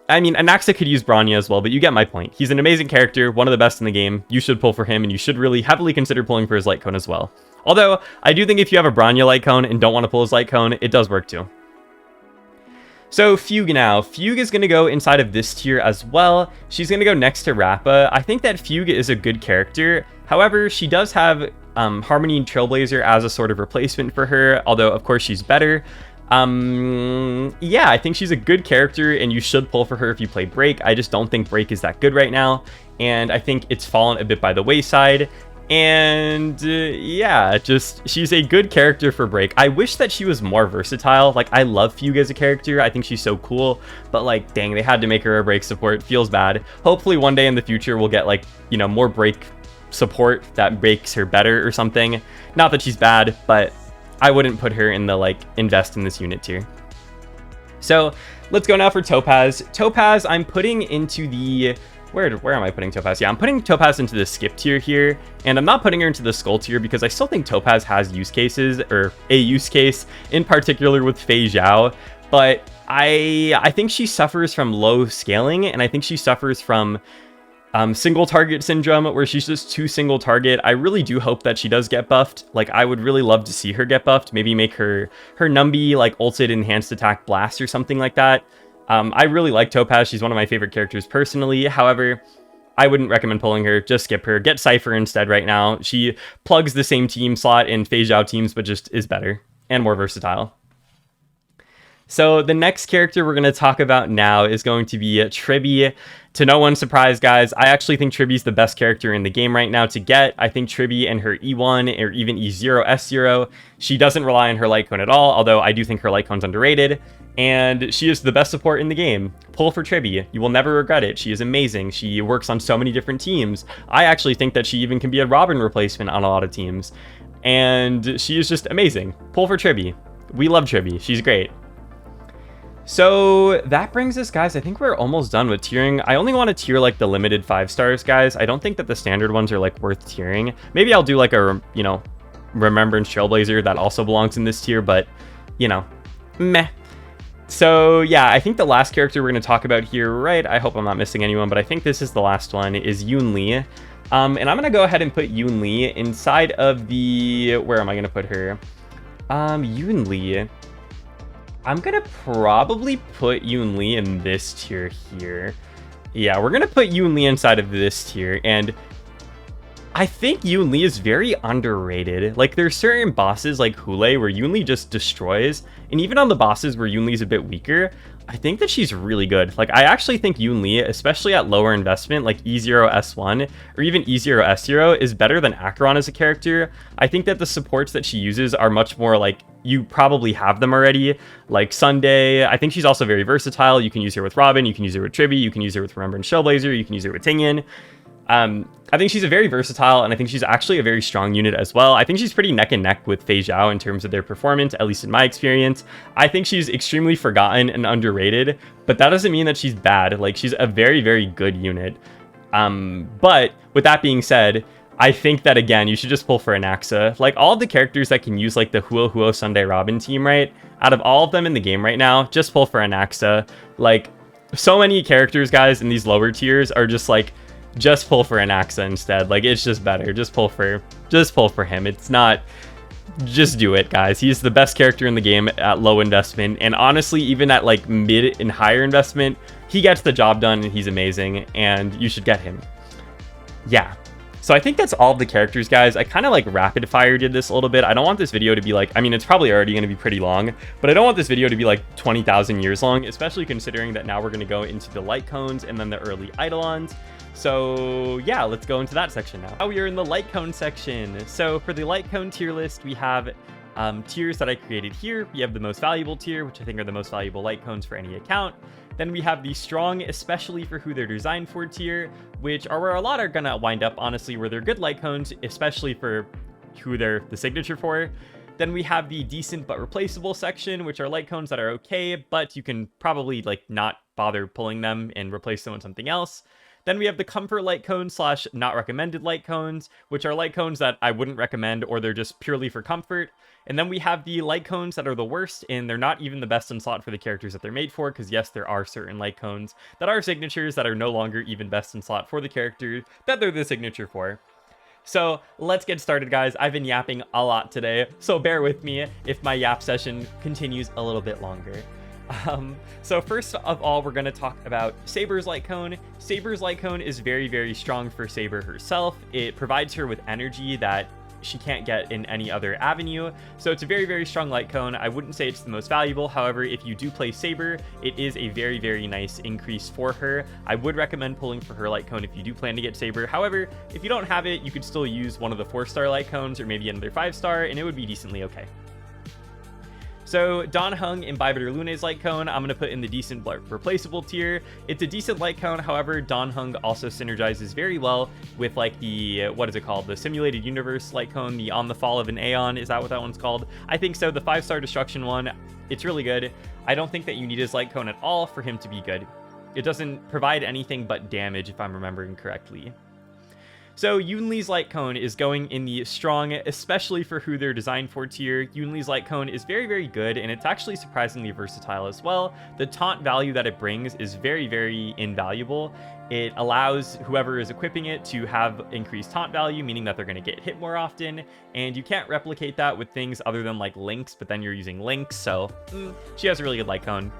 I mean, Anaxa could use Bronya as well, but you get my point. He's an amazing character, one of the best in the game. You should pull for him, and you should really heavily consider pulling for his Lightcone as well. Although, I do think if you have a Bronya Lightcone and don't want to pull his Lightcone, it does work too. So Fugue now. Fugue is going to go inside of this tier as well. She's going to go next to Rappa. I think that Fugue is a good character. However, she does have Harmony and Trailblazer as a sort of replacement for her, although of course she's better. Yeah, I think she's a good character, and you should pull for her if you play Break. I just don't think Break is that good right now, and I think it's fallen a bit by the wayside. And yeah, she's a good character for Break. I wish that she was more versatile. Like, I love Fugue as a character. I think she's so cool, but like, dang, they had to make her a Break support. Feels bad. Hopefully one day in the future we'll get like, more Break support that makes her better or something. Not that she's bad, but I wouldn't put her in the like invest in this unit tier. So let's go now for Topaz. Topaz, I'm putting into the where am I putting Topaz? Yeah, I'm putting Topaz into the skip tier here, and I'm not putting her into the skull tier because I still think Topaz has use cases, or a use case in particular with Fei Zhao, but I think she suffers from low scaling, and I think she suffers from single target syndrome, where she's just too single target. I really do hope that she does get buffed. Like, I would really love to see her get buffed. Maybe make her Numby like ulted enhanced attack blast or something like that. I really like Topaz. She's one of my favorite characters personally. However, I wouldn't recommend pulling her. Just skip her. Get Cypher instead right now. She plugs the same team slot in Fei Zhao teams, but just is better and more versatile. So the next character we're going to talk about now is going to be Tribby. To no one's surprise, guys, I actually think Tribby's the best character in the game right now to get. I think Tribby and her E1 or even E0, S0, she doesn't rely on her Lightcone at all, although I do think her Lightcone's underrated. And she is the best support in the game. Pull for Tribby. You will never regret it. She is amazing. She works on so many different teams. I actually think that she even can be a Robin replacement on a lot of teams. And she is just amazing. Pull for Tribby. We love Tribby. She's great. So that brings us, guys, I think we're almost done with tiering. I only want to tier like the limited 5 stars, guys. I don't think that the standard ones are like worth tiering. Maybe I'll do like a, Remembrance Trailblazer that also belongs in this tier, but, meh. So yeah, I think the last character we're going to talk about here, right? I hope I'm not missing anyone, but I think this is the last one, is Yoon Lee. And I'm going to go ahead and put Yoon Lee inside of the, where am I going to put her? Yoon Lee. I'm going to probably put Yoon Lee in this tier here. Yeah, we're gonna put Yoon Lee inside of this tier, and I think Yoon Lee is very underrated. Like, there's certain bosses like Hule where Yoon Lee just destroys, and even on the bosses where Yoon Lee's a bit weaker, I think that she's really good. Like, I actually think Yoon Lee, especially at lower investment, like E0 S1 or even E0 S0, is better than Acheron as a character. I think that the supports that she uses are much more like, you probably have them already, like Sunday. I think she's also very versatile. You can use her with Robin, you can use her with Triby, you can use her with Remembrance Shellblazer, you can use her with Tingyan. I think she's a very versatile, and I think she's actually a very strong unit as well. I think she's pretty neck and neck with Fei Zhao in terms of their performance, at least in my experience. I think she's extremely forgotten and underrated, but that doesn't mean that she's bad. Like, she's a very, very good unit. But with that being said, I think that, again, you should just pull for Anaxa. Like, all of the characters that can use, like, the Huo Huo Sunday Robin team, right? Out of all of them in the game right now, just pull for Anaxa. Like, so many characters, guys, in these lower tiers are just, like, just pull for Anaxa instead. Like, it's just better. Just pull for him. It's not, just do it, guys. He's the best character in the game at low investment, and honestly, even at like mid and higher investment, he gets the job done and he's amazing, and you should get him. Yeah. So I think that's all of the characters, guys. I kind of like rapid fire did this a little bit. I don't want this video to be like, I mean, it's probably already going to be pretty long, but I don't want this video to be like 20,000 years long, especially considering that now we're going to go into the Lightcones and then the early Eidolons. So yeah, let's go into that section now. Now we are in the Lightcone section. So for the Lightcone tier list, we have tiers that I created here. We have the most valuable tier, which I think are the most valuable Lightcones for any account. Then we have the strong, especially for who they're designed for tier, which are where a lot are gonna wind up, honestly, where they're good Lightcones, especially for who they're the signature for. Then we have the decent but replaceable section, which are Lightcones that are okay, but you can probably like not bother pulling them and replace them with something else. Then we have the comfort Lightcone slash not recommended Lightcones, which are Lightcones that I wouldn't recommend, or they're just purely for comfort. And then we have the Lightcones that are the worst, and they're not even the best in slot for the characters that they're made for, because yes, there are certain Lightcones that are signatures that are no longer even best in slot for the character that they're the signature for. So let's get started, guys. I've been yapping a lot today, so bear with me if my yap session continues a little bit longer. So first of all, we're going to talk about Saber's Lightcone. Saber's Lightcone is very, very strong for Saber herself. It provides her with energy that she can't get in any other avenue. So it's a very, very strong Lightcone. I wouldn't say it's the most valuable. However, if you do play Saber, it is a very, very nice increase for her. I would recommend pulling for her Lightcone if you do plan to get Saber. However, if you don't have it, you could still use one of the 4-star Lightcones or maybe another 5-star, and it would be decently okay. So Dan Heng Imbibitor Lune's Lightcone, I'm going to put in the decent but replaceable tier. It's a decent Lightcone, however, Dan Heng also synergizes very well with like the, what is it called? The Simulated Universe Lightcone, the On the Fall of an Aeon, is that what that one's called? I think so, the 5-star Destruction one, it's really good. I don't think that you need his Lightcone at all for him to be good. It doesn't provide anything but damage, if I'm remembering correctly. So Yoon Lee's Lightcone is going in the strong, especially for who they're designed for tier. Yoon Lee's Lightcone is very, very good, and it's actually surprisingly versatile as well. The taunt value that it brings is very, very invaluable. It allows whoever is equipping it to have increased taunt value, meaning that they're going to get hit more often, and you can't replicate that with things other than like Lynx, but then you're using Lynx, so she has a really good Lightcone.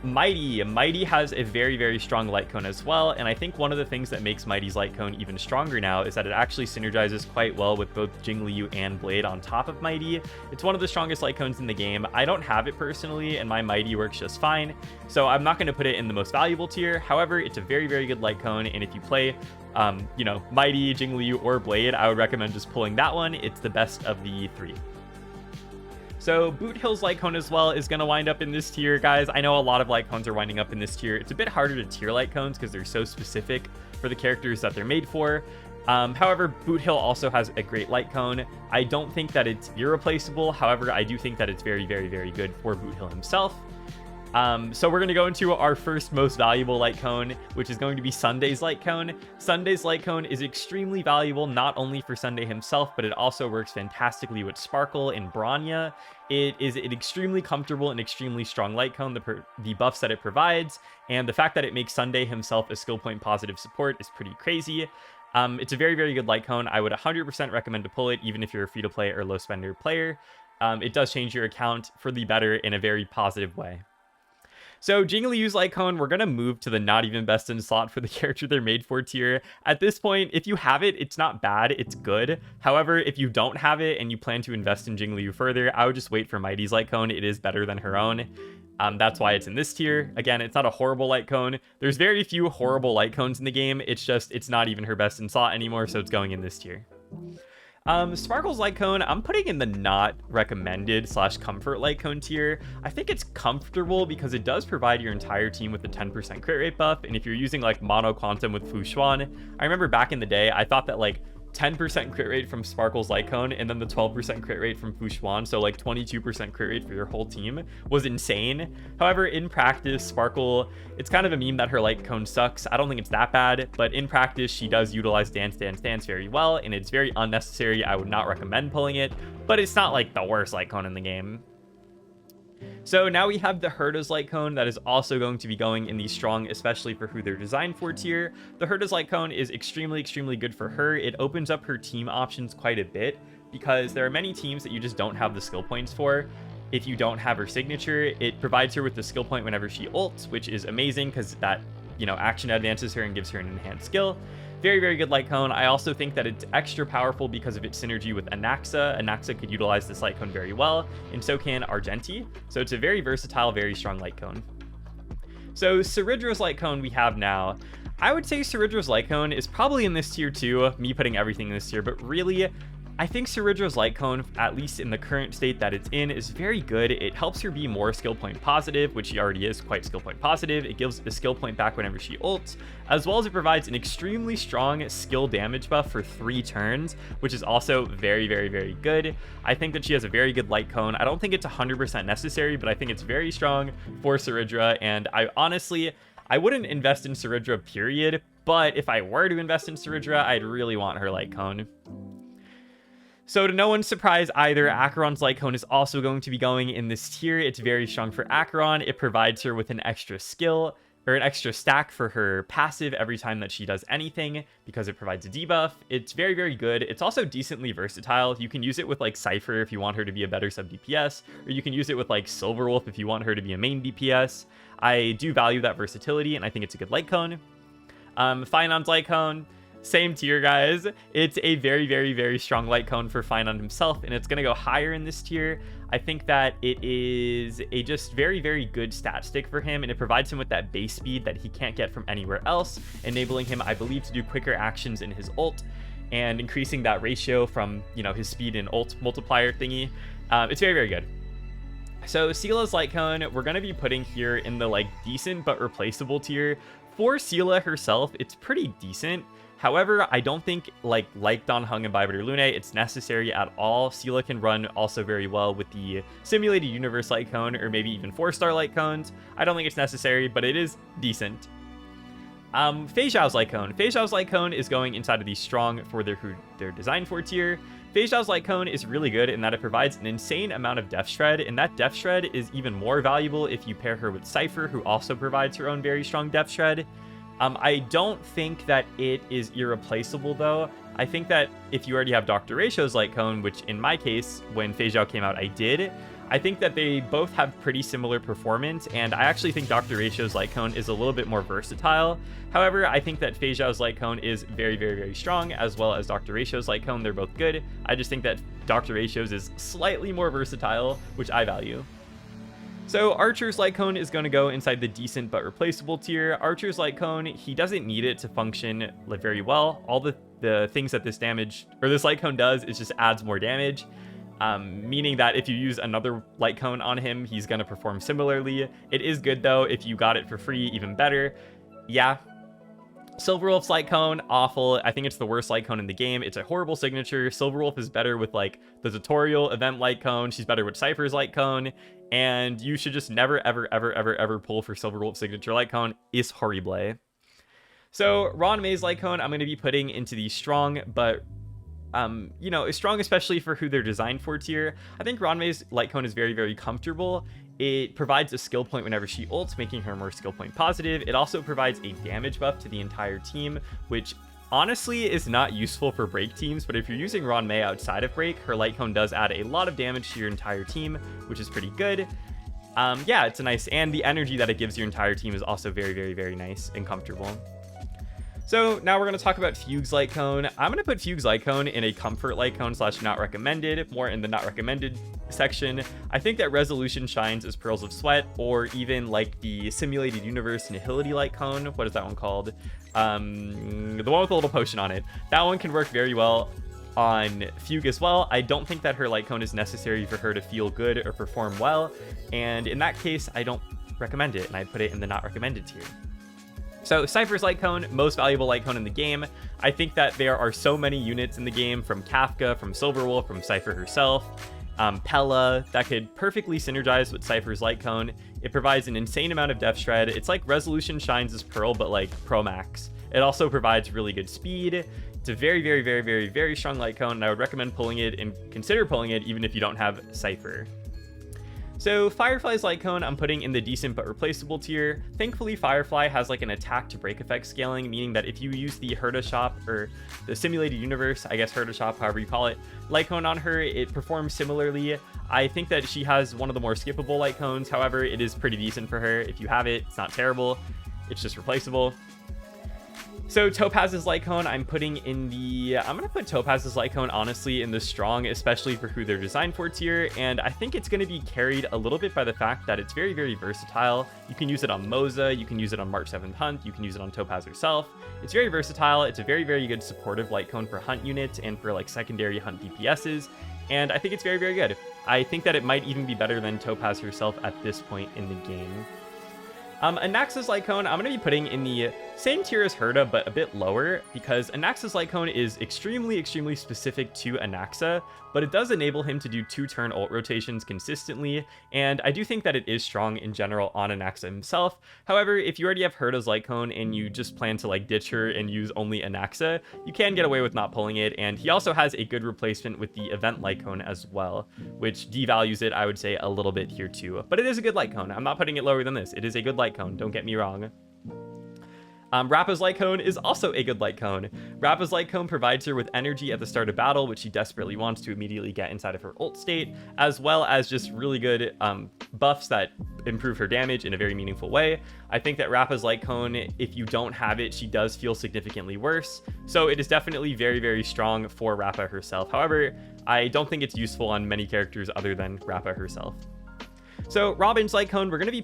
Mighty has a very, very strong Lightcone as well, and I think one of the things that makes Mighty's Lightcone even stronger now is that it actually synergizes quite well with both Jingliu and Blade on top of Mighty. It's one of the strongest Lightcones in the game. I don't have it personally, and my Mighty works just fine, so I'm not going to put it in the most valuable tier. However, it's a very, very good Lightcone, and if you play, you know, Mighty, Jingliu, or Blade, I would recommend just pulling that one. It's the best of the three. So Boot Hill's Lightcone as well is going to wind up in this tier, guys. I know a lot of Lightcones are winding up in this tier. It's a bit harder to tier Lightcones because they're so specific for the characters that they're made for. However, Boot Hill also has a great Lightcone. I don't think that it's irreplaceable. However, I do think that it's very, very, very good for Boot Hill himself. So we're going to go into our first most valuable Lightcone, which is going to be Sunday's Lightcone. Sunday's Lightcone is extremely valuable, not only for Sunday himself, but it also works fantastically with Sparkle and Bronya. It is an extremely comfortable and extremely strong Lightcone. The buffs that it provides, and the fact that it makes Sunday himself a skill point positive support is pretty crazy. It's a very, very good Lightcone. I would 100% recommend to pull it, even if you're a free-to-play or low-spender player. It does change your account for the better in a very positive way. So Jingliu's Lightcone, we're going to move to the not even best in slot for the character they're made for tier. At this point, if you have it, it's not bad, it's good. However, if you don't have it and you plan to invest in Jingliu further, I would just wait for Mighty's Lightcone. It is better than her own. That's why it's in this tier. Again, it's not a horrible Lightcone. There's very few horrible Lightcones in the game. It's just, it's not even her best in slot anymore, so it's going in this tier. Sparkle's Lightcone, I'm putting in the not recommended / comfort Lightcone tier. I think it's comfortable because it does provide your entire team with a 10% crit rate buff, and if you're using like mono quantum with Fu Xuan, I remember back in the day, I thought that like 10% crit rate from Sparkle's Lightcone and then the 12% crit rate from Fu Xuan, so like 22% crit rate for your whole team, was insane. However, in practice, Sparkle, it's kind of a meme that her Lightcone sucks. I don't think it's that bad, but in practice, she does utilize Dance very well, and it's very unnecessary. I would not recommend pulling it, but it's not like the worst Lightcone in the game. So now we have the Herta's Lightcone that is also going to be going in the strong, especially for who they're designed for tier. The Herta's Lightcone is extremely good for her. It opens up her team options quite a bit because there are many teams that you just don't have the skill points for. If you don't have her signature, it provides her with the skill point whenever she ults, which is amazing because that, you know, action advances her and gives her an enhanced skill. Very good Lightcone. I also think that it's extra powerful because of its synergy with Anaxa. Anaxa could utilize this Lightcone very well, and so can Argenti. So it's a very versatile, very strong Lightcone. So Cerydra's Lightcone we have now. I would say Cerydra's Lightcone is probably in this tier too, me putting everything in this tier, but really, I think Cerydra's Lightcone, at least in the current state that it's in, is very good. It helps her be more skill point positive, which she already is quite skill point positive. It gives a skill point back whenever she ults, as well as it provides an extremely strong skill damage buff for 3 turns, which is also very good. I think that she has a very good Lightcone. I don't think it's 100% necessary, but I think it's very strong for Cerydra, and I wouldn't invest in Cerydra, period, but if I were to invest in Cerydra, I'd really want her Lightcone. So to no one's surprise either, Acheron's Lightcone is also going to be going in this tier. It's very strong for Acheron. It provides her with an extra skill, or an extra stack for her passive every time that she does anything, because it provides a debuff. It's very good. It's also decently versatile. You can use it with like Cypher if you want her to be a better sub DPS, or you can use it with like Silverwolf if you want her to be a main DPS. I do value that versatility, and I think it's a good Lightcone. Finon's Lightcone, same tier, guys. It's a very strong Lightcone for Finon himself, and it's going to go higher in this tier. I think that it is a just very good stat stick for him, and it provides him with that base speed that he can't get from anywhere else, enabling him, I believe, to do quicker actions in his ult and increasing that ratio from, you know, his speed and ult multiplier thingy. It's very good. So Seela's Lightcone, we're going to be putting here in the like decent but replaceable tier. For Seela herself, it's pretty decent. However, I don't think like Don Hung and Bybiter Lune, it's necessary at all. Seela can run also very well with the Simulated Universe Lightcone, or maybe even 4-star Lightcones. I don't think it's necessary, but it is decent. Fei Zhao's Lightcone. Fei Zhao's Lightcone is going inside of the strong for who they're designed for tier. Fei Zhao's Lightcone is really good in that it provides an insane amount of Depth Shred, and that Depth Shred is even more valuable if you pair her with Cypher, who also provides her own very strong Depth Shred. I don't think that it is irreplaceable, though. I think that if you already have Dr. Ratio's Lightcone, which in my case, when Fei Zhao came out, I did, I think that they both have pretty similar performance, and I actually think Dr. Ratio's Lightcone is a little bit more versatile. However, I think that Fei Zhao's Lightcone is very strong, as well as Dr. Ratio's Lightcone. They're both good. I just think that Dr. Ratio's is slightly more versatile, which I value. So Archer's Lightcone is going to go inside the decent but replaceable tier. Archer's Lightcone, he doesn't need it to function very well. All the things that this Lightcone does is just adds more damage, meaning that if you use another Lightcone on him, he's going to perform similarly. It is good though. If you got it for free, even better. Yeah. Silverwolf's Lightcone, awful. I think it's the worst Lightcone in the game. It's a horrible signature. Silverwolf is better with like the tutorial event Lightcone. She's better with Cypher's Lightcone, and you should just never ever pull for Silverwolf signature Lightcone. Is horrible. So Ron May's Lightcone, I'm going to be putting into the strong, but you know, strong especially for who they're designed for tier. I think Ron May's Lightcone is very comfortable. It provides a skill point whenever she ults, making her more skill point positive. It also provides a damage buff to the entire team, which honestly is not useful for break teams, but if you're using Ron May outside of break, her Lightcone does add a lot of damage to your entire team, which is pretty good. Yeah, it's a nice, and the energy that it gives your entire team is also very, very, very nice and comfortable. So now we're going to talk about Fugue's Lightcone. I'm going to put Fugue's Lightcone in a comfort Lightcone / not recommended, more in the not recommended section. I think that Resolution shines as Pearls of Sweat, or even like the Simulated Universe Nihility Lightcone. What is that one called? The one with a little potion on it. That one can work very well on Fugue as well. I don't think that her Lightcone is necessary for her to feel good or perform well, and in that case, I don't recommend it, and I put it in the not recommended tier. So Cypher's Lightcone, most valuable Lightcone in the game. I think that there are so many units in the game, from Kafka, from Silverwolf, from Cypher herself, Pella, that could perfectly synergize with Cypher's Lightcone. It provides an insane amount of depth shred. It's like Resolution shines as Pearl, but like Pro Max. It also provides really good speed. It's a very, very, very, very, very strong Lightcone, and I would recommend pulling it and consider pulling it even if you don't have Cypher. So Firefly's Lightcone I'm putting in the decent but replaceable tier. Thankfully, Firefly has like an attack to break effect scaling, meaning that if you use the Herta Shop, or the Simulated Universe, I guess Herta Shop, however you call it, Lightcone on her, it performs similarly. I think that she has one of the more skippable Lightcones. However, it is pretty decent for her. If you have it, it's not terrible. It's just replaceable. So Topaz's Lightcone I'm putting in the, I'm going to put Topaz's Lightcone honestly in the strong, especially for who they're designed for tier, and I think it's going to be carried a little bit by the fact that it's very, very versatile. You can use it on Moza, you can use it on March 7th Hunt, you can use it on Topaz herself. It's very versatile. It's a very, very good supportive Lightcone for Hunt units and for like secondary Hunt DPSs, and I think it's very, very good. I think that it might even be better than Topaz herself at this point in the game. Anaxa's Lightcone, I'm going to be putting in the same tier as Herta, but a bit lower, because Anaxa's Lightcone is extremely, extremely specific to Anaxa, but it does enable him to do 2-turn ult rotations consistently, and I do think that it is strong in general on Anaxa himself. However, if you already have Herta's Lightcone and you just plan to like ditch her and use only Anaxa, you can get away with not pulling it, and he also has a good replacement with the Event Lightcone as well, which devalues it, I would say, a little bit here too. But it is a good Lightcone. I'm not putting it lower than this. It is a good Lightcone, don't get me wrong. Rappa's Lightcone is also a good Lightcone. Rappa's Lightcone provides her with energy at the start of battle, which she desperately wants to immediately get inside of her ult state, as well as just really good buffs that improve her damage in a very meaningful way. I think that Rappa's Lightcone, if you don't have it, she does feel significantly worse, so it is definitely very, very strong for Rappa herself. However, I don't think it's useful on many characters other than Rappa herself. So Robin's Lightcone, we're going to be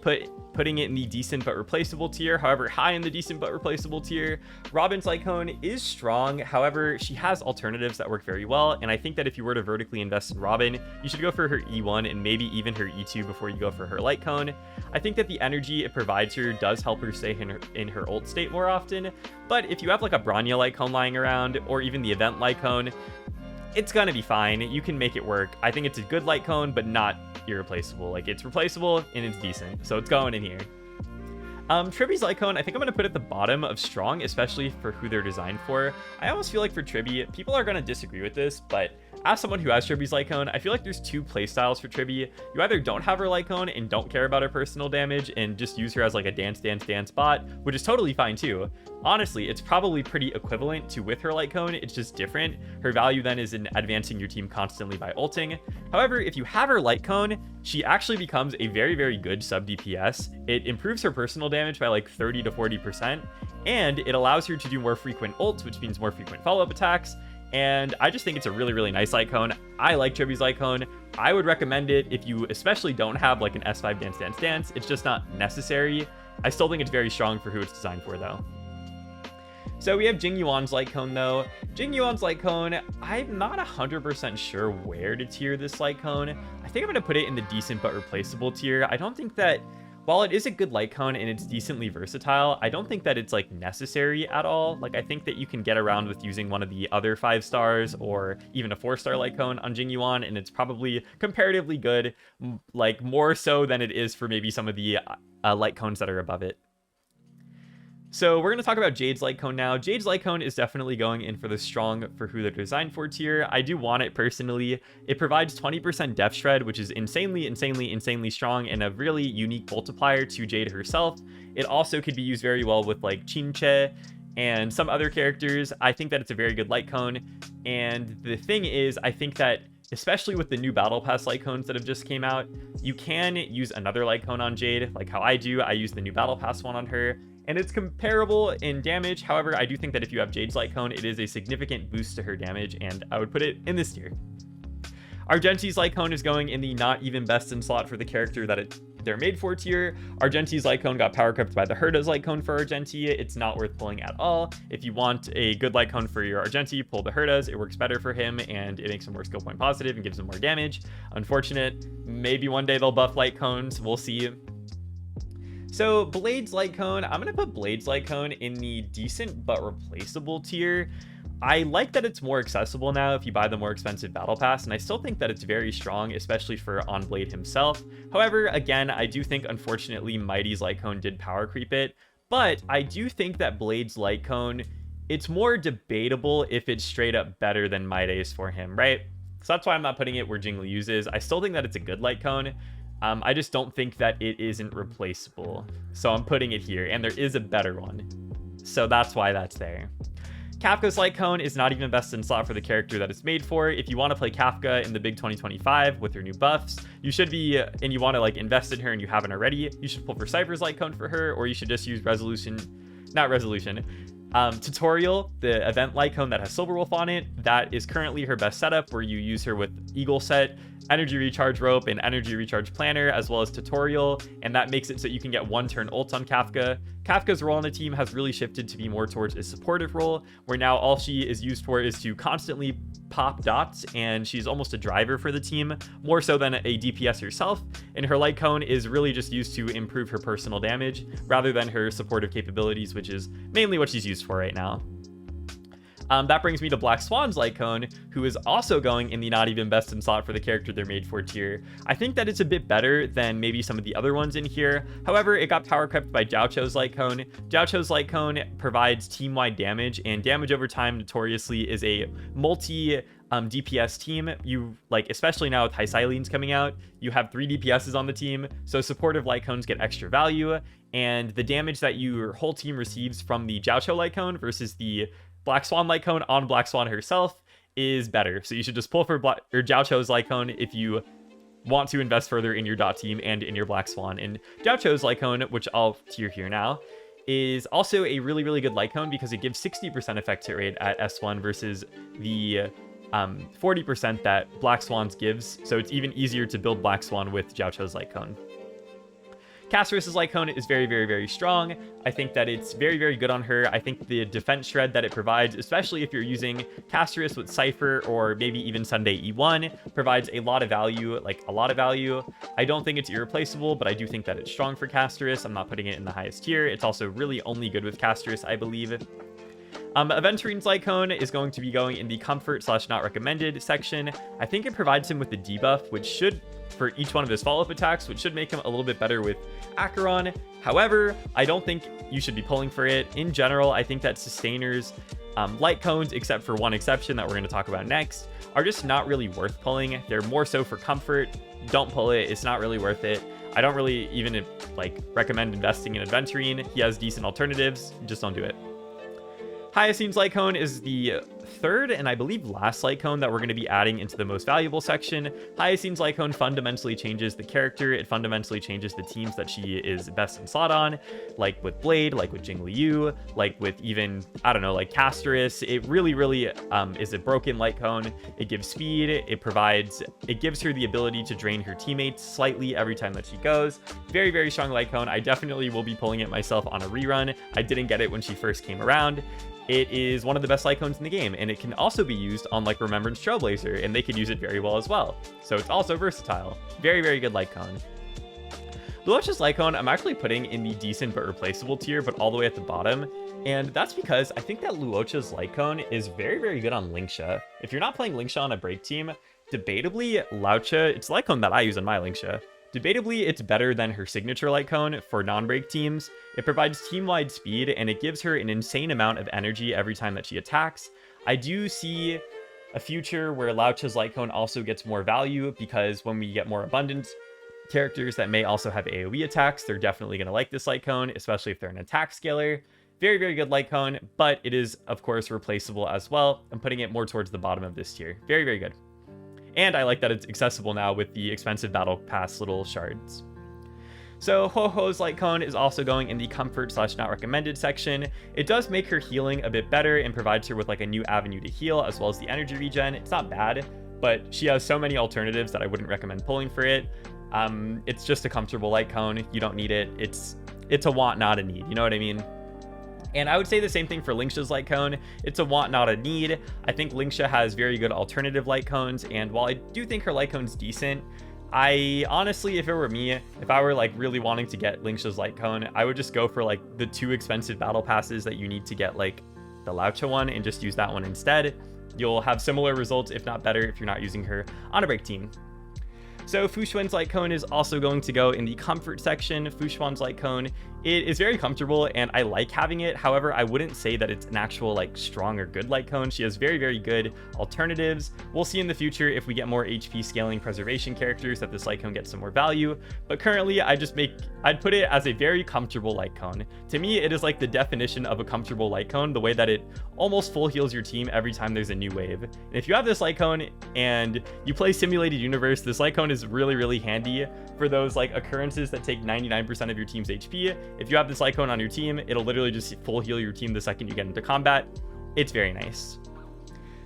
putting it in the decent but replaceable tier. However, high in the decent but replaceable tier. Robin's Lightcone is strong. However, she has alternatives that work very well. And I think that if you were to vertically invest in Robin, you should go for her E1 and maybe even her E2 before you go for her Lightcone. I think that the energy it provides her does help her stay in her ult state more often. But if you have like a Bronya Lightcone lying around, or even the Event Lightcone, it's gonna be fine. You can make it work. I think it's a good Lightcone, but not irreplaceable. Like, it's replaceable and it's decent, so it's going in here. Tribby's Lightcone, I think I'm going to put at the bottom of strong, especially for who they're designed for. I almost feel like for Tribby, people are going to disagree with this, but as someone who has Tribby's Lightcone, I feel like there's two playstyles for Tribby. You either don't have her Lightcone and don't care about her personal damage and just use her as like a dance bot, which is totally fine too. Honestly, it's probably pretty equivalent to with her Lightcone, it's just different. Her value then is in advancing your team constantly by ulting. However, if you have her Lightcone, she actually becomes a very, very good sub DPS. It improves her personal damage by like 30 to 40%, and it allows her to do more frequent ults, which means more frequent follow-up attacks. And I just think it's a really, really nice Lightcone. I like Tribby's Lightcone. I would recommend it if you especially don't have like an S5 dance. It's just not necessary. I still think it's very strong for who it's designed for though. So we have Jing Yuan's Lightcone though. Jing Yuan's Lightcone, I'm not 100% sure where to tier this Lightcone. I think I'm going to put it in the decent but replaceable tier. I don't think that, while it is a good Lightcone and it's decently versatile, I don't think that it's like necessary at all. Like, I think that you can get around with using one of the other 5 stars or even a 4-star Lightcone on Jing Yuan, and it's probably comparatively good, like more so than it is for maybe some of the Lightcones that are above it. So we're going to talk about Jade's Lightcone now. Jade's Lightcone is definitely going in for the strong for who they're designed for tier. I do want it personally. It provides 20% depth shred, which is insanely strong and a really unique multiplier to Jade herself. It also could be used very well with like Chinche and some other characters. I think that it's a very good Lightcone. And the thing is, I think that especially with the new Battle Pass Lightcones that have just came out. You can use another Lightcone on Jade, like how I do. I use the new Battle Pass one on her, and it's comparable in damage. However, I do think that if you have Jade's Lightcone, it is a significant boost to her damage, and I would put it in this tier. Argenti's Lightcone is going in the not even best in slot for the character that they're made for tier. Argenti's Lightcone got power crept by the Herda's Lightcone for Argenti. It's not worth pulling at all. If you want a good Lightcone for your Argenti, pull the Herda's. It works better for him, and it makes him more skill point positive and gives him more damage. Unfortunate. Maybe one day they'll buff Lightcones. We'll see. So Blade's Lightcone, I'm going to put Blade's Lightcone in the decent but replaceable tier. I like that it's more accessible now if you buy the more expensive Battle Pass, and I still think that it's very strong, especially for on Blade himself. However, again, I do think, unfortunately, Mighty's Lightcone did power creep it, but I do think that Blade's Lightcone, it's more debatable if it's straight up better than Mighty's for him, right? So that's why I'm not putting it where Jingliu uses. I still think that it's a good Lightcone. I just don't think that it isn't replaceable. So I'm putting it here, and there is a better one. So that's why that's there. Kafka's Lightcone is not even best in slot for the character that it's made for. If you want to play Kafka in the big 2025 with her new buffs, you should be, and you want to like invest in her and you haven't already, you should pull for Cypher's Lightcone for her, or you should just use Tutorial, the event Lightcone that has Silverwolf on it. That is currently her best setup, where you use her with Eagle set, Energy Recharge Rope, and Energy Recharge Planner, as well as Tutorial, and that makes it so you can get one turn ults on Kafka. Kafka's role on the team has really shifted to be more towards a supportive role, where now all she is used for is to constantly pop dots, and she's almost a driver for the team, more so than a DPS herself, and her Lightcone is really just used to improve her personal damage, rather than her supportive capabilities, which is mainly what she's used for right now. That brings me to Black Swan's Lightcone, who is also going in the not even best in slot for the character they're made for tier. I think that it's a bit better than maybe some of the other ones in here. However, it got power crept by Jiaocho's Lightcone. Jiaocho's Lightcone provides team-wide damage, and damage over time notoriously is a multi DPS team. You like, especially now with Hysilens coming out, you have 3 DPSs on the team, so supportive Lightcones get extra value, and the damage that your whole team receives from the Jiaocho Lightcone versus the Black Swan Lightcone on Black Swan herself is better. So you should just pull for Jiaocho's Lightcone if you want to invest further in your dot team and in your Black Swan. And Jiaocho's Lightcone, which I'll tier here now, is also a really, really good Lightcone because it gives 60% effect hit rate at S1 versus the 40% that Black Swans gives. So it's even easier to build Black Swan with Jiaocho's Lightcone. Casterus's Lightcone is very, very, very strong. I think that it's very, very good on her. I think the defense shred that it provides, especially if you're using Casterus with Cypher or maybe even Sunday E1, provides a lot of value, like a lot of value. I don't think it's irreplaceable, but I do think that it's strong for Casterus. I'm not putting it in the highest tier. It's also really only good with Casterus, I believe. Aventurine's Lightcone is going to be going in the comfort / not recommended section. I think it provides him with the debuff, which should, for each one of his follow-up attacks, which should make him a little bit better with Acheron. However, I don't think you should be pulling for it. In general, I think that sustainers, Lightcones, except for one exception that we're going to talk about next, are just not really worth pulling. They're more so for comfort. Don't pull it. It's not really worth it. I don't really even like recommend investing in Aventurine. He has decent alternatives. Just don't do it. Hyacine's Lightcone is the third and I believe last Lightcone that we're going to be adding into the most valuable section. Hyacine's Lightcone fundamentally changes the character. It fundamentally changes the teams that she is best in slot on, like with Blade, like with Jingliu, like with even, I don't know, like Casterus. It really, really is a broken Lightcone. It gives speed. It gives her the ability to drain her teammates slightly every time that she goes. Very, very strong Lightcone. I definitely will be pulling it myself on a rerun. I didn't get it when she first came around. It is one of the best Lightcones in the game, and it can also be used on like Remembrance Trailblazer, and they could use it very well as well. So it's also versatile. Very, very good Lightcone. Luocha's Lightcone, I'm actually putting in the decent but replaceable tier, but all the way at the bottom. And that's because I think that Luocha's Lightcone is very, very good on Linksha. If you're not playing Linksha on a break team, debatably Luocha, it's Lightcone that I use on my Linksha. Debatably, it's better than her signature Lightcone for non-break teams. It provides team-wide speed, and it gives her an insane amount of energy every time that she attacks. I do see a future where Luocha's Lightcone also gets more value, because when we get more abundant characters that may also have AoE attacks, they're definitely going to like this Lightcone, especially if they're an attack scaler. Very, very good Lightcone, but it is, of course, replaceable as well. I'm putting it more towards the bottom of this tier. Very, very good. and I like that it's accessible now with the expensive battle pass little shards. So Ho-Ho's Lightcone is also going in the comfort / not recommended section. It does make her healing a bit better and provides her with like a new avenue to heal as well as the energy regen. It's not bad, but she has so many alternatives that I wouldn't recommend pulling for it. It's just a comfortable Lightcone. You don't need it. It's a want, not a need. You know what I mean? And I would say the same thing for Linksha's Lightcone. It's a want, not a need. I think Linksha has very good alternative Lightcones, and while I do think her Lightcone's decent, I honestly, if it were me, if I were like really wanting to get Linksha's Lightcone, I would just go for like the 2 expensive battle passes that you need to get like the Laucha one and just use that one instead. You'll have similar results, if not better, if you're not using her on a break team. So Fushuan's Lightcone is also going to go in the comfort section. Fushuan's Lightcone, it is very comfortable and I like having it. However, I wouldn't say that it's an actual like strong or good Lightcone. She has very, very good alternatives. We'll see in the future if we get more HP scaling preservation characters that this Lightcone gets some more value. But currently I'd put it as a very comfortable Lightcone. To me, it is like the definition of a comfortable Lightcone, the way that it almost full heals your team every time there's a new wave. And if you have this Lightcone and you play Simulated Universe, this Lightcone is really, really handy for those like occurrences that take 99% of your team's HP. If you have this Lightcone on your team, it'll literally just full heal your team the second you get into combat. It's very nice.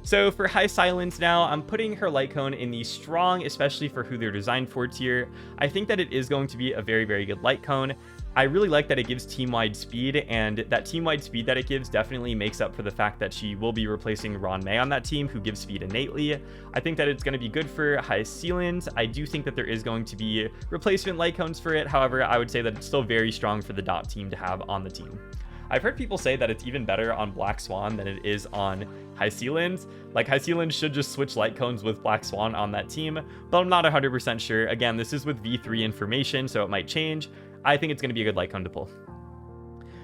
So for Hysilens now, I'm putting her Lightcone in the strong, especially for who they're designed for tier. I think that it is going to be a very, very good Lightcone. I really like that it gives team-wide speed, and that team-wide speed that it gives definitely makes up for the fact that she will be replacing Ron May on that team, who gives speed innately. I think that it's going to be good for Hysilens. I do think that there is going to be replacement Lightcones for it. However, I would say that it's still very strong for the Dot team to have on the team. I've heard people say that it's even better on Black Swan than it is on Hysilens. Like, Hysilens should just switch Lightcones with Black Swan on that team, but I'm not 100% sure. Again, this is with V3 information, so it might change. I think it's going to be a good Lightcone to pull.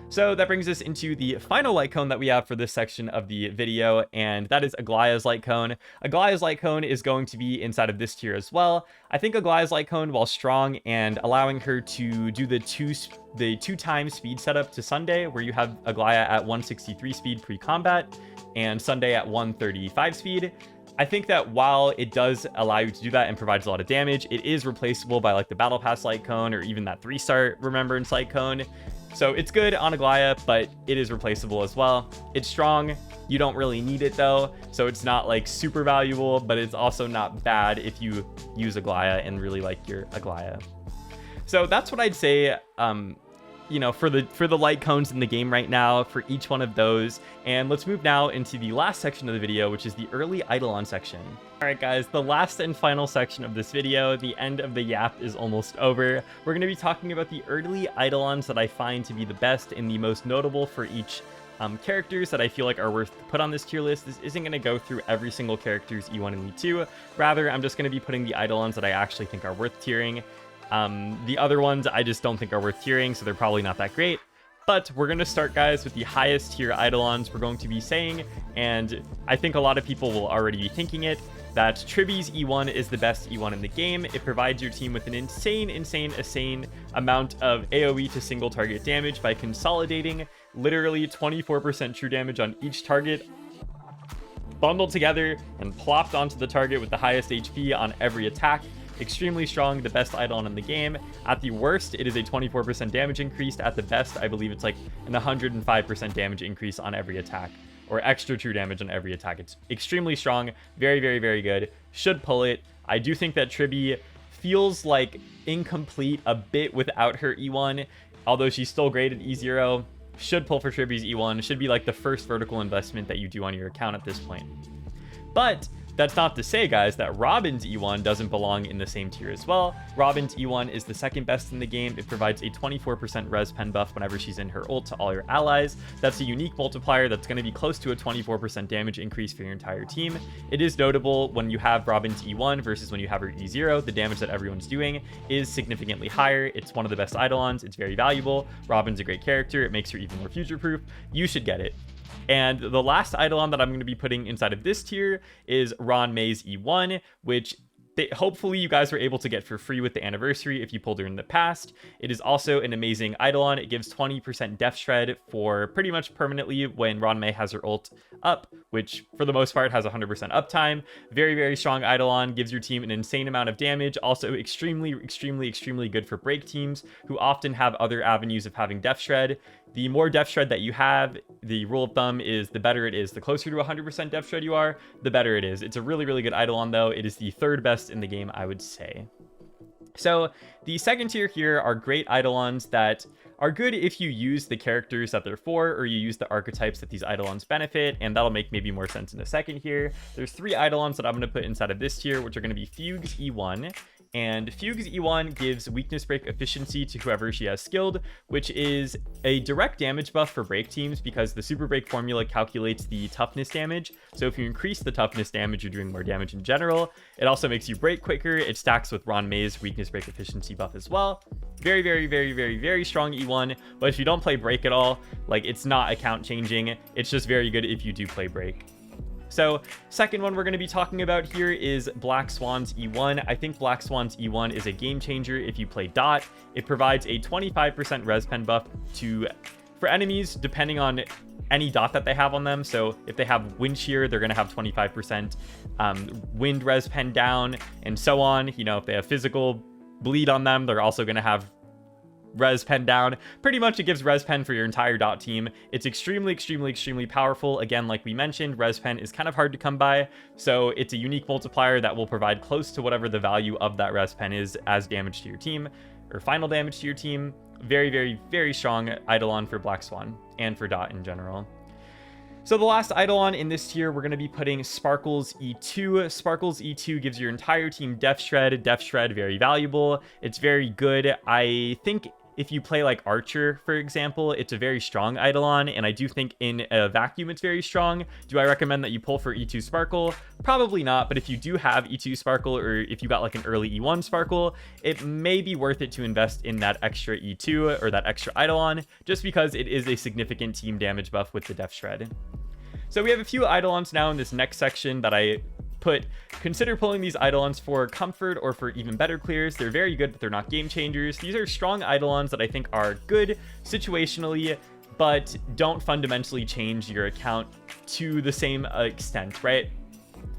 So that brings us into the final Lightcone that we have for this section of the video, and that is Aglaya's Lightcone. Aglaya's Lightcone is going to be inside of this tier as well. I think Aglaya's Lightcone, while strong and allowing her to do the two times speed setup to Sunday, where you have Aglaya at 163 speed pre-combat and Sunday at 135 speed, I think that while it does allow you to do that and provides a lot of damage, it is replaceable by like the Battle Pass Lightcone or even that 3-star Remembrance Lightcone. So it's good on Aglaya, but it is replaceable as well. It's strong. You don't really need it though, so it's not like super valuable, but it's also not bad if you use Aglaya and really like your Aglaya. So that's what I'd say, you know, for the Lightcones in the game right now, for each one of those. And let's move now into the last section of the video, which is the early Eidolon section. All right, guys, the last and final section of this video, the end of the yap is almost over. We're going to be talking about the early Eidolons that I find to be the best and the most notable for each characters that I feel like are worth to put on this tier list. This isn't going to go through every single character's E1 and E2. Rather, I'm just going to be putting the Eidolons that I actually think are worth tiering. The other ones I just don't think are worth tiering, so they're probably not that great. But we're going to start, guys, with the highest tier Eidolons. We're going to be saying, and I think a lot of people will already be thinking it, that Triby's E1 is the best E1 in the game. It provides your team with an insane amount of AoE to single target damage by consolidating literally 24% true damage on each target, bundled together and plopped onto the target with the highest HP on every attack. Extremely strong, the best Eidolon in the game. At the worst, it is a 24% damage increase. At the best, I believe it's like an 105% damage increase on every attack, or extra true damage on every attack. It's extremely strong, very, very, very good. Should pull it. I do think that Triby feels like incomplete a bit without her E1, although she's still great at E0. Should pull for Triby's E1. Should be like the first vertical investment that you do on your account at this point. But that's not to say, guys, that Robin's E1 doesn't belong in the same tier as well. Robin's E1 is the second best in the game. It provides a 24% res pen buff whenever she's in her ult to all your allies. That's a unique multiplier that's going to be close to a 24% damage increase for your entire team. It is notable when you have Robin's E1 versus when you have her E0, the damage that everyone's doing is significantly higher. It's one of the best Eidolons. It's very valuable. Robin's a great character. It makes her even more future-proof. You should get it. And the last Eidolon that I'm going to be putting inside of this tier is Ron May's E1, which hopefully you guys were able to get for free with the anniversary if you pulled her in the past. It is also an amazing Eidolon. It gives 20% def shred for pretty much permanently when Ranmei has her ult up, which for the most part has 100% uptime. Very, very strong Eidolon, gives your team an insane amount of damage. Also extremely, extremely, extremely good for break teams who often have other avenues of having def shred. The more def shred that you have, the rule of thumb is the better it is. The closer to 100% def shred you are, the better it is. It's a really, really good Eidolon though. It is the third best in the game, I would say. So the second tier here are great Eidolons that are good if you use the characters that they're for, or you use the archetypes that these Eidolons benefit, and that'll make maybe more sense in a second here. There's 3 Eidolons that I'm going to put inside of this tier, which are going to be Fugue's E1, and Fugue's E1 gives weakness break efficiency to whoever she has skilled, which is a direct damage buff for break teams because the super break formula calculates the toughness damage. So if you increase the toughness damage, you're doing more damage in general. It also makes you break quicker. It stacks with Ranmei's weakness break efficiency buff as well. Very, very, very, very, very strong E1. But if you don't play break at all, like, it's not account changing. It's just very good if you do play break. So second one we're going to be talking about here is Black Swan's E1. I think Black Swan's E1 is a game changer if you play Dot. It provides a 25% res pen buff for enemies depending on any dot that they have on them. So if they have Wind Shear, they're going to have 25% wind res pen down and so on. You know, if they have physical bleed on them, they're also going to have res pen down. Pretty much it gives res pen for your entire dot team. It's extremely, extremely, extremely powerful. Again, like we mentioned, res pen is kind of hard to come by, so it's a unique multiplier that will provide close to whatever the value of that res pen is as damage to your team, or final damage to your team. Very, very, very strong Eidolon for Black Swan and for dot in general. So the last Eidolon in this tier, we're going to be putting Sparkle's E2. Sparkle's E2 gives your entire team def shred. Def shred, very valuable. It's very good. I think if you play like Archer, for example, it's a very strong Eidolon, and I do think in a vacuum it's very strong. Do I recommend that you pull for E2 Sparkle? Probably not, but if you do have E2 Sparkle, or if you got like an early E1 Sparkle, it may be worth it to invest in that extra E2 or that extra Eidolon, just because it is a significant team damage buff with the def shred. So we have a few Eidolons now in this next section that I consider pulling these Eidolons for comfort or for even better clears. They're very good, but they're not game changers. These are strong Eidolons that I think are good situationally, but don't fundamentally change your account to the same extent, right?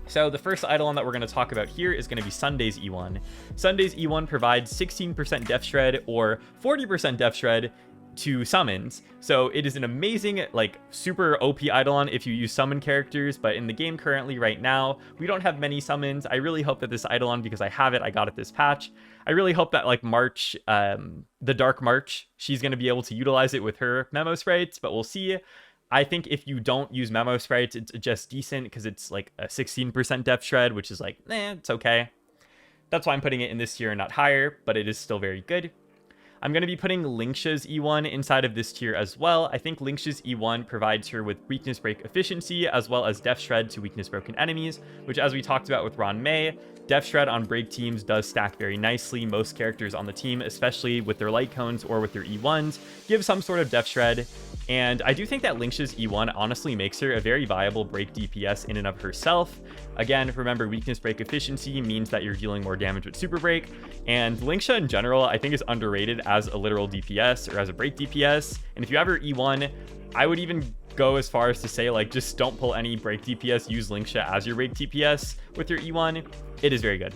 So the first Eidolon that we're going to talk about here is going to be Sunday's E1. Sunday's E1 provides 16% def shred or 40% def shred to summons. So it is an amazing, like, super OP Eidolon if you use summon characters, but in the game currently right now, we don't have many summons. I really hope that this Eidolon, because I have it, I got it this patch, I really hope that like March, the Dark March, she's going to be able to utilize it with her memo sprites, but we'll see. I think if you don't use memo sprites, it's just decent because it's like a 16% def shred, which is like, it's okay. That's why I'm putting it in this tier and not higher, but it is still very good. I'm going to be putting Linksha's E1 inside of this tier as well. I think Linksha's E1 provides her with weakness break efficiency as well as def shred to weakness broken enemies, which, as we talked about with Ranmei, def shred on break teams does stack very nicely. Most characters on the team, especially with their light cones or with their E1s, give some sort of def shred. And I do think that Linksha's E1 honestly makes her a very viable break DPS in and of herself. Again, remember, weakness break efficiency means that you're dealing more damage with super break, and Linksha in general I think is underrated as a literal DPS or as a break DPS. And if you have her E1, I would even go as far as to say, like, just don't pull any break DPS, use Linksha as your break DPS with your E1. It is very good.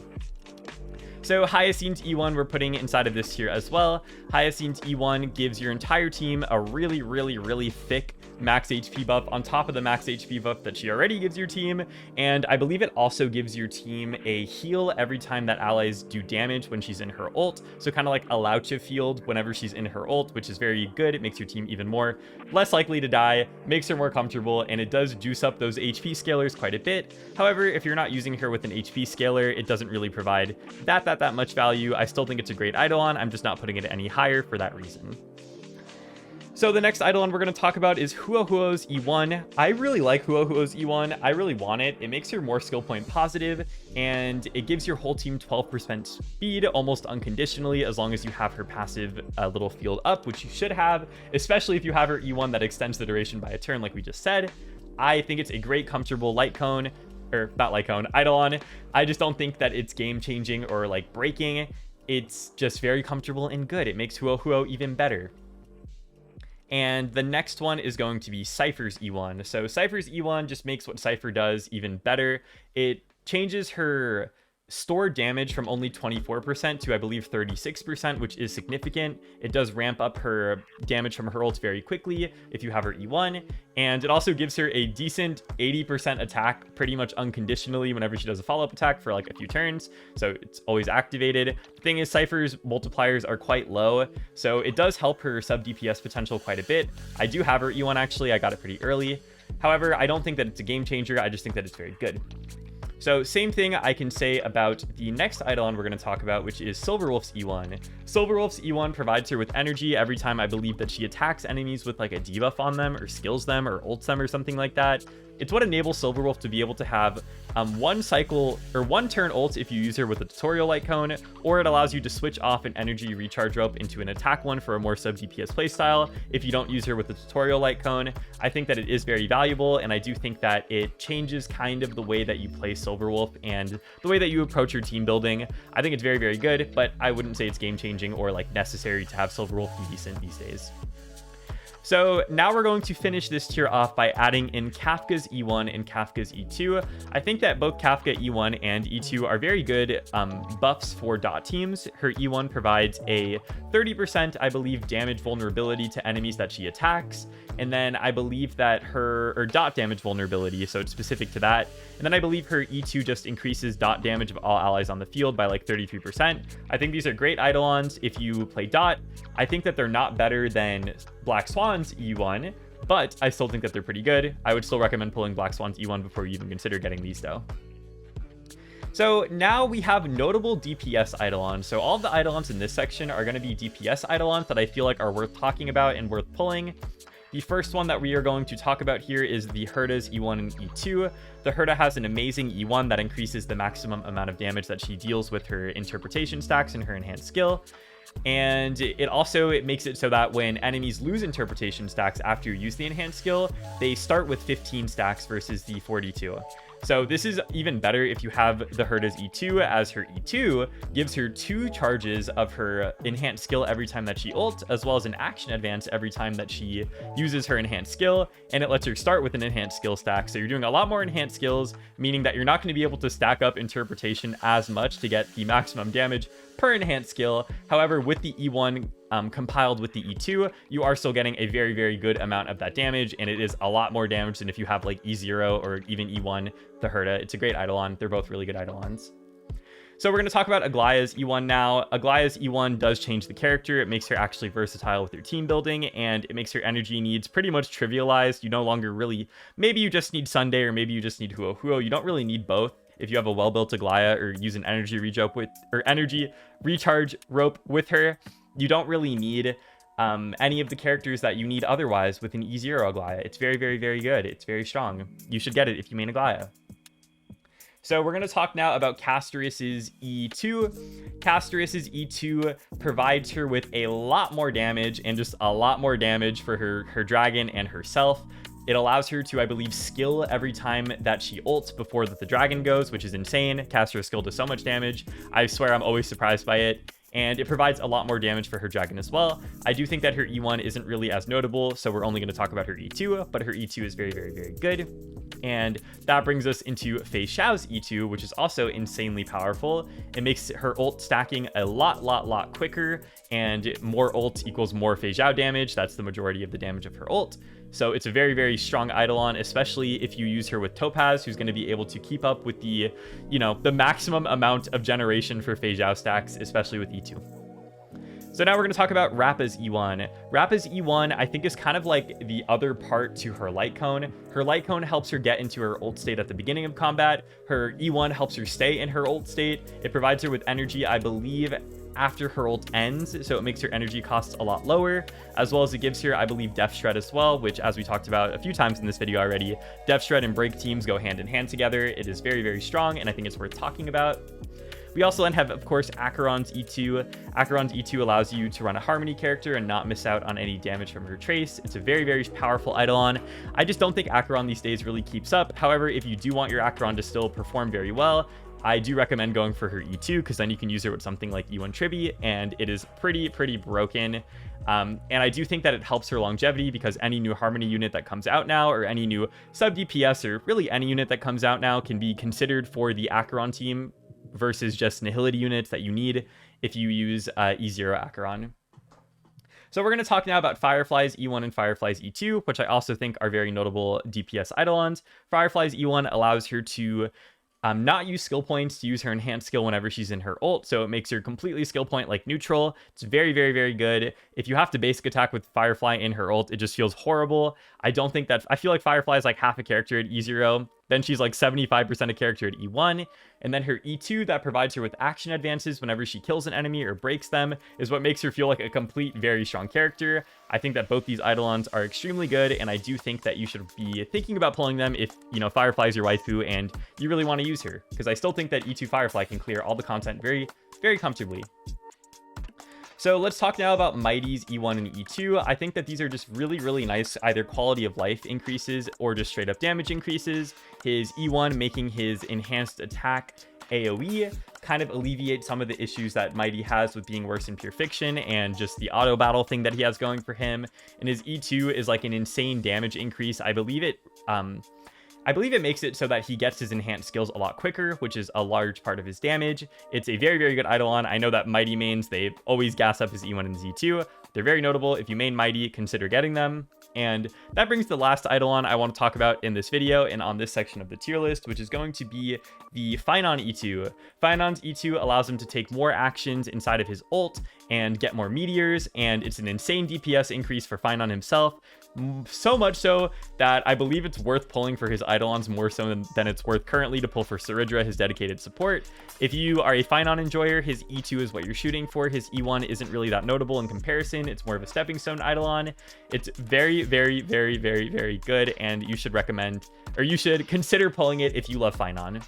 So Hyacine's E1 we're putting inside of this tier as well. Hyacine's E1 gives your entire team a really, really, really thick max HP buff on top of the max HP buff that she already gives your team. And I believe it also gives your team a heal every time that allies do damage when she's in her ult. So kind of like a Laucha field whenever she's in her ult, which is very good. It makes your team even less likely to die, makes her more comfortable, and it does juice up those HP scalers quite a bit. However, if you're not using her with an HP scaler, it doesn't really provide that much value. I still think it's a great Eidolon. I'm just not putting it any higher for that reason. So the next Eidolon we're going to talk about is Huohuo's E1. I really like Huohuo's E1. I really want it. It makes her more skill point positive, and it gives your whole team 12% speed almost unconditionally as long as you have her passive little field up, which you should have, especially if you have her E1 that extends the duration by a turn like we just said. I think it's a great, comfortable light cone. or not Lightcone, Eidolon. I just don't think that it's game changing or like breaking. It's just very comfortable and good. It makes Huo Huo even better. And the next one is going to be Cypher's E1. So Cypher's E1 just makes what Cypher does even better. It changes her stored damage from only 24% to I believe 36%, which is significant. It does ramp up her damage from her ult very quickly if you have her E1, and it also gives her a decent 80% attack pretty much unconditionally whenever she does a follow-up attack for like a few turns, so it's always activated. The thing is, Cypher's multipliers are quite low, so it does help her sub DPS potential quite a bit. I do have her E1 actually, I got it pretty early. However, I don't think that it's a game changer, I just think that it's very good. So same thing I can say about the next Eidolon we're going to talk about, which is Silverwolf's E1. Silverwolf's E1 provides her with energy every time I believe that she attacks enemies with like a debuff on them or skills them or ults them or something like that. It's what enables Silverwolf to be able to have one cycle or one turn ult if you use her with a tutorial Lightcone, or it allows you to switch off an energy recharge rope into an attack one for a more sub DPS playstyle if you don't use her with the tutorial Lightcone. I think that it is very valuable, and I do think that it changes kind of the way that you play Silverwolf and the way that you approach your team building. I think it's very, very good, but I wouldn't say it's game changing or like necessary to have Silverwolf be decent these days. So now we're going to finish this tier off by adding in Kafka's E1 and Kafka's E2. I think that both Kafka E1 and E2 are very good buffs for dot teams. Her E1 provides a 30%, I believe, damage vulnerability to enemies that she attacks. And then I believe that her dot damage vulnerability, so it's specific to that. And then I believe her E2 just increases dot damage of all allies on the field by like 33%. I think these are great Eidolons if you play dot. I think that they're not better than Black Swan's E1, but I still think that they're pretty good. I would still recommend pulling Black Swan's E1 before you even consider getting these though. So now we have notable DPS Eidolons. So all of the Eidolons in this section are going to be DPS Eidolons that I feel like are worth talking about and worth pulling. The first one that we are going to talk about here is the Herda's E1 and E2. The Herda has an amazing E1 that increases the maximum amount of damage that she deals with her interpretation stacks and her enhanced skill. And it makes it so that when enemies lose interpretation stacks after you use the enhanced skill, they start with 15 stacks versus the 42. So this is even better if you have the Herda's E2, as her E2 gives her 2 charges of her enhanced skill every time that she ult, as well as an action advance every time that she uses her enhanced skill, and it lets her start with an enhanced skill stack. So you're doing a lot more enhanced skills, meaning that you're not going to be able to stack up interpretation as much to get the maximum damage per enhanced skill. However, with the E1 compiled with the E2, you are still getting a very, very good amount of that damage, and it is a lot more damage than if you have like E0 or even E1, the Herda. It's a great Eidolon. They're both really good Eidolons. So we're going to talk about Aglaya's E1 now. Aglaya's E1 does change the character. It makes her actually versatile with your team building, and it makes her energy needs pretty much trivialized. You no longer really, maybe you just need Sunday or maybe you just need Huo Huo. You don't really need both. If you have a well-built Aglaya or use an energy recharge rope with her, you don't really need any of the characters that you need otherwise with an E0 Aglaya. It's very, very, very good. It's very strong. You should get it if you main Aglaya. So we're going to talk now about Castoras's E2. Castoras's E2 provides her with a lot more damage, and just a lot more damage for her dragon and herself. It allows her to, I believe, skill every time that she ults before that the dragon goes, which is insane. Castora's skill does so much damage. I swear I'm always surprised by it. And it provides a lot more damage for her dragon as well. I do think that her E1 isn't really as notable, so we're only going to talk about her E2, but her E2 is very, very, very good. And that brings us into Fei Xiao's E2, which is also insanely powerful. It makes her ult stacking a lot quicker, and more ult equals more Fei Xiao damage. That's the majority of the damage of her ult. So it's a very, very strong Eidolon, especially if you use her with Topaz, who's going to be able to keep up with the, the maximum amount of generation for Fei Xiao stacks, especially with E2. So now we're going to talk about Rappa's E1. Rappa's E1, I think, is kind of like the other part to her Lightcone. Her Lightcone helps her get into her ult state at the beginning of combat. Her E1 helps her stay in her ult state. It provides her with energy, I believe, after her ult ends, so it makes her energy costs a lot lower, as well as it gives her, I believe, Def Shred as well, which, as we talked about a few times in this video already, Def Shred and break teams go hand in hand together. It is very, very strong, and I think it's worth talking about. We also then have, of course, Acheron's E2. Acheron's E2 allows you to run a Harmony character and not miss out on any damage from her trace. It's a very, very powerful Eidolon. I just don't think Acheron these days really keeps up. However, if you do want your Acheron to still perform very well, I do recommend going for her E2, because then you can use her with something like E1 Tribby, and it is pretty broken. And I do think that it helps her longevity, because any new Harmony unit that comes out now, or any new sub DPS, or really any unit that comes out now, can be considered for the Acheron team versus just Nihility units that you need if you use E0 Acheron. So we're going to talk now about Firefly's E1 and Firefly's E2, which I also think are very notable DPS Eidolons. Firefly's E1 allows her to not use skill points to use her enhanced skill whenever she's in her ult, so it makes her completely skill point like neutral. It's very good. If you have to basic attack with Firefly in her ult, it just feels horrible. I feel like Firefly is like half a character at E0, then she's like 75% a character at E1, and then her E2 that provides her with action advances whenever she kills an enemy or breaks them is what makes her feel like a complete, very strong character. I think that both these Eidolons are extremely good, and I do think that you should be thinking about pulling them if, you know, Firefly is your waifu and you really want to use her, because I still think that E2 Firefly can clear all the content very comfortably. So let's talk now about Mighty's E1 and E2. I think that these are just really nice, either quality of life increases or just straight up damage increases. His E1 making his enhanced attack AoE kind of alleviate some of the issues that Mighty has with being worse in Pure Fiction and just the auto battle thing that he has going for him. And his E2 is like an insane damage increase. I believe it makes it so that he gets his enhanced skills a lot quicker, which is a large part of his damage. It's a very good Eidolon. I know that Mighty mains, they always gas up his E1 and his E2. They're very notable. If you main Mighty, consider getting them. And that brings the last Eidolon I want to talk about in this video and on this section of the tier list, which is going to be the Phynon E2. Phynon's E2 allows him to take more actions inside of his ult and get more meteors, and it's an insane DPS increase for Phynon himself. So much so that I believe it's worth pulling for his Eidolons more so than it's worth currently to pull for Cerydra, his dedicated support. If you are a Phynon enjoyer, his E2 is what you're shooting for. His E1 isn't really that notable in comparison. It's more of a stepping stone Eidolon. It's very good, and you should recommend, or you should consider pulling it if you love Phynon.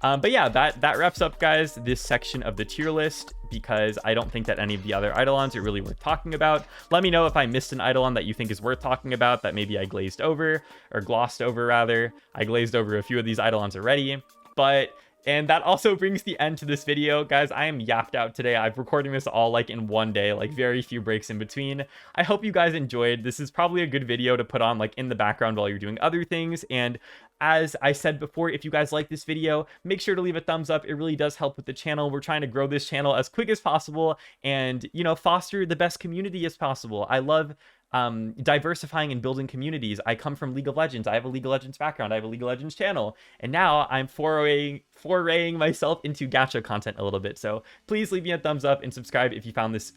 But yeah, that wraps up, guys, this section of the tier list, because I don't think that any of the other Eidolons are really worth talking about. Let me know if I missed an Eidolon that you think is worth talking about that maybe I glazed over, or glossed over rather. I glazed over a few of these Eidolons already, and that also brings the end to this video, guys. I am yapped out today. I'm recording this all like in one day, like very few breaks in between. I hope you guys enjoyed. This is probably a good video to put on like in the background while you're doing other things. And as I said before, if you guys like this video, make sure to leave a thumbs up. It really does help with the channel. We're trying to grow this channel as quick as possible and, you know, foster the best community as possible. I love diversifying and building communities. I come from League of Legends. I have a League of Legends background. I have a League of Legends channel, and now I'm foraying myself into gacha content a little bit. So please leave me a thumbs up and subscribe if you found this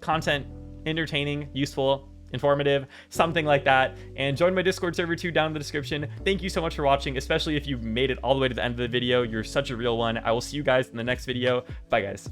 content entertaining, useful, informative, something like that, and join my Discord server too down in the description. Thank you so much for watching, especially if you made it all the way to the end of the video. You're such a real one. I will see you guys in the next video. Bye, guys.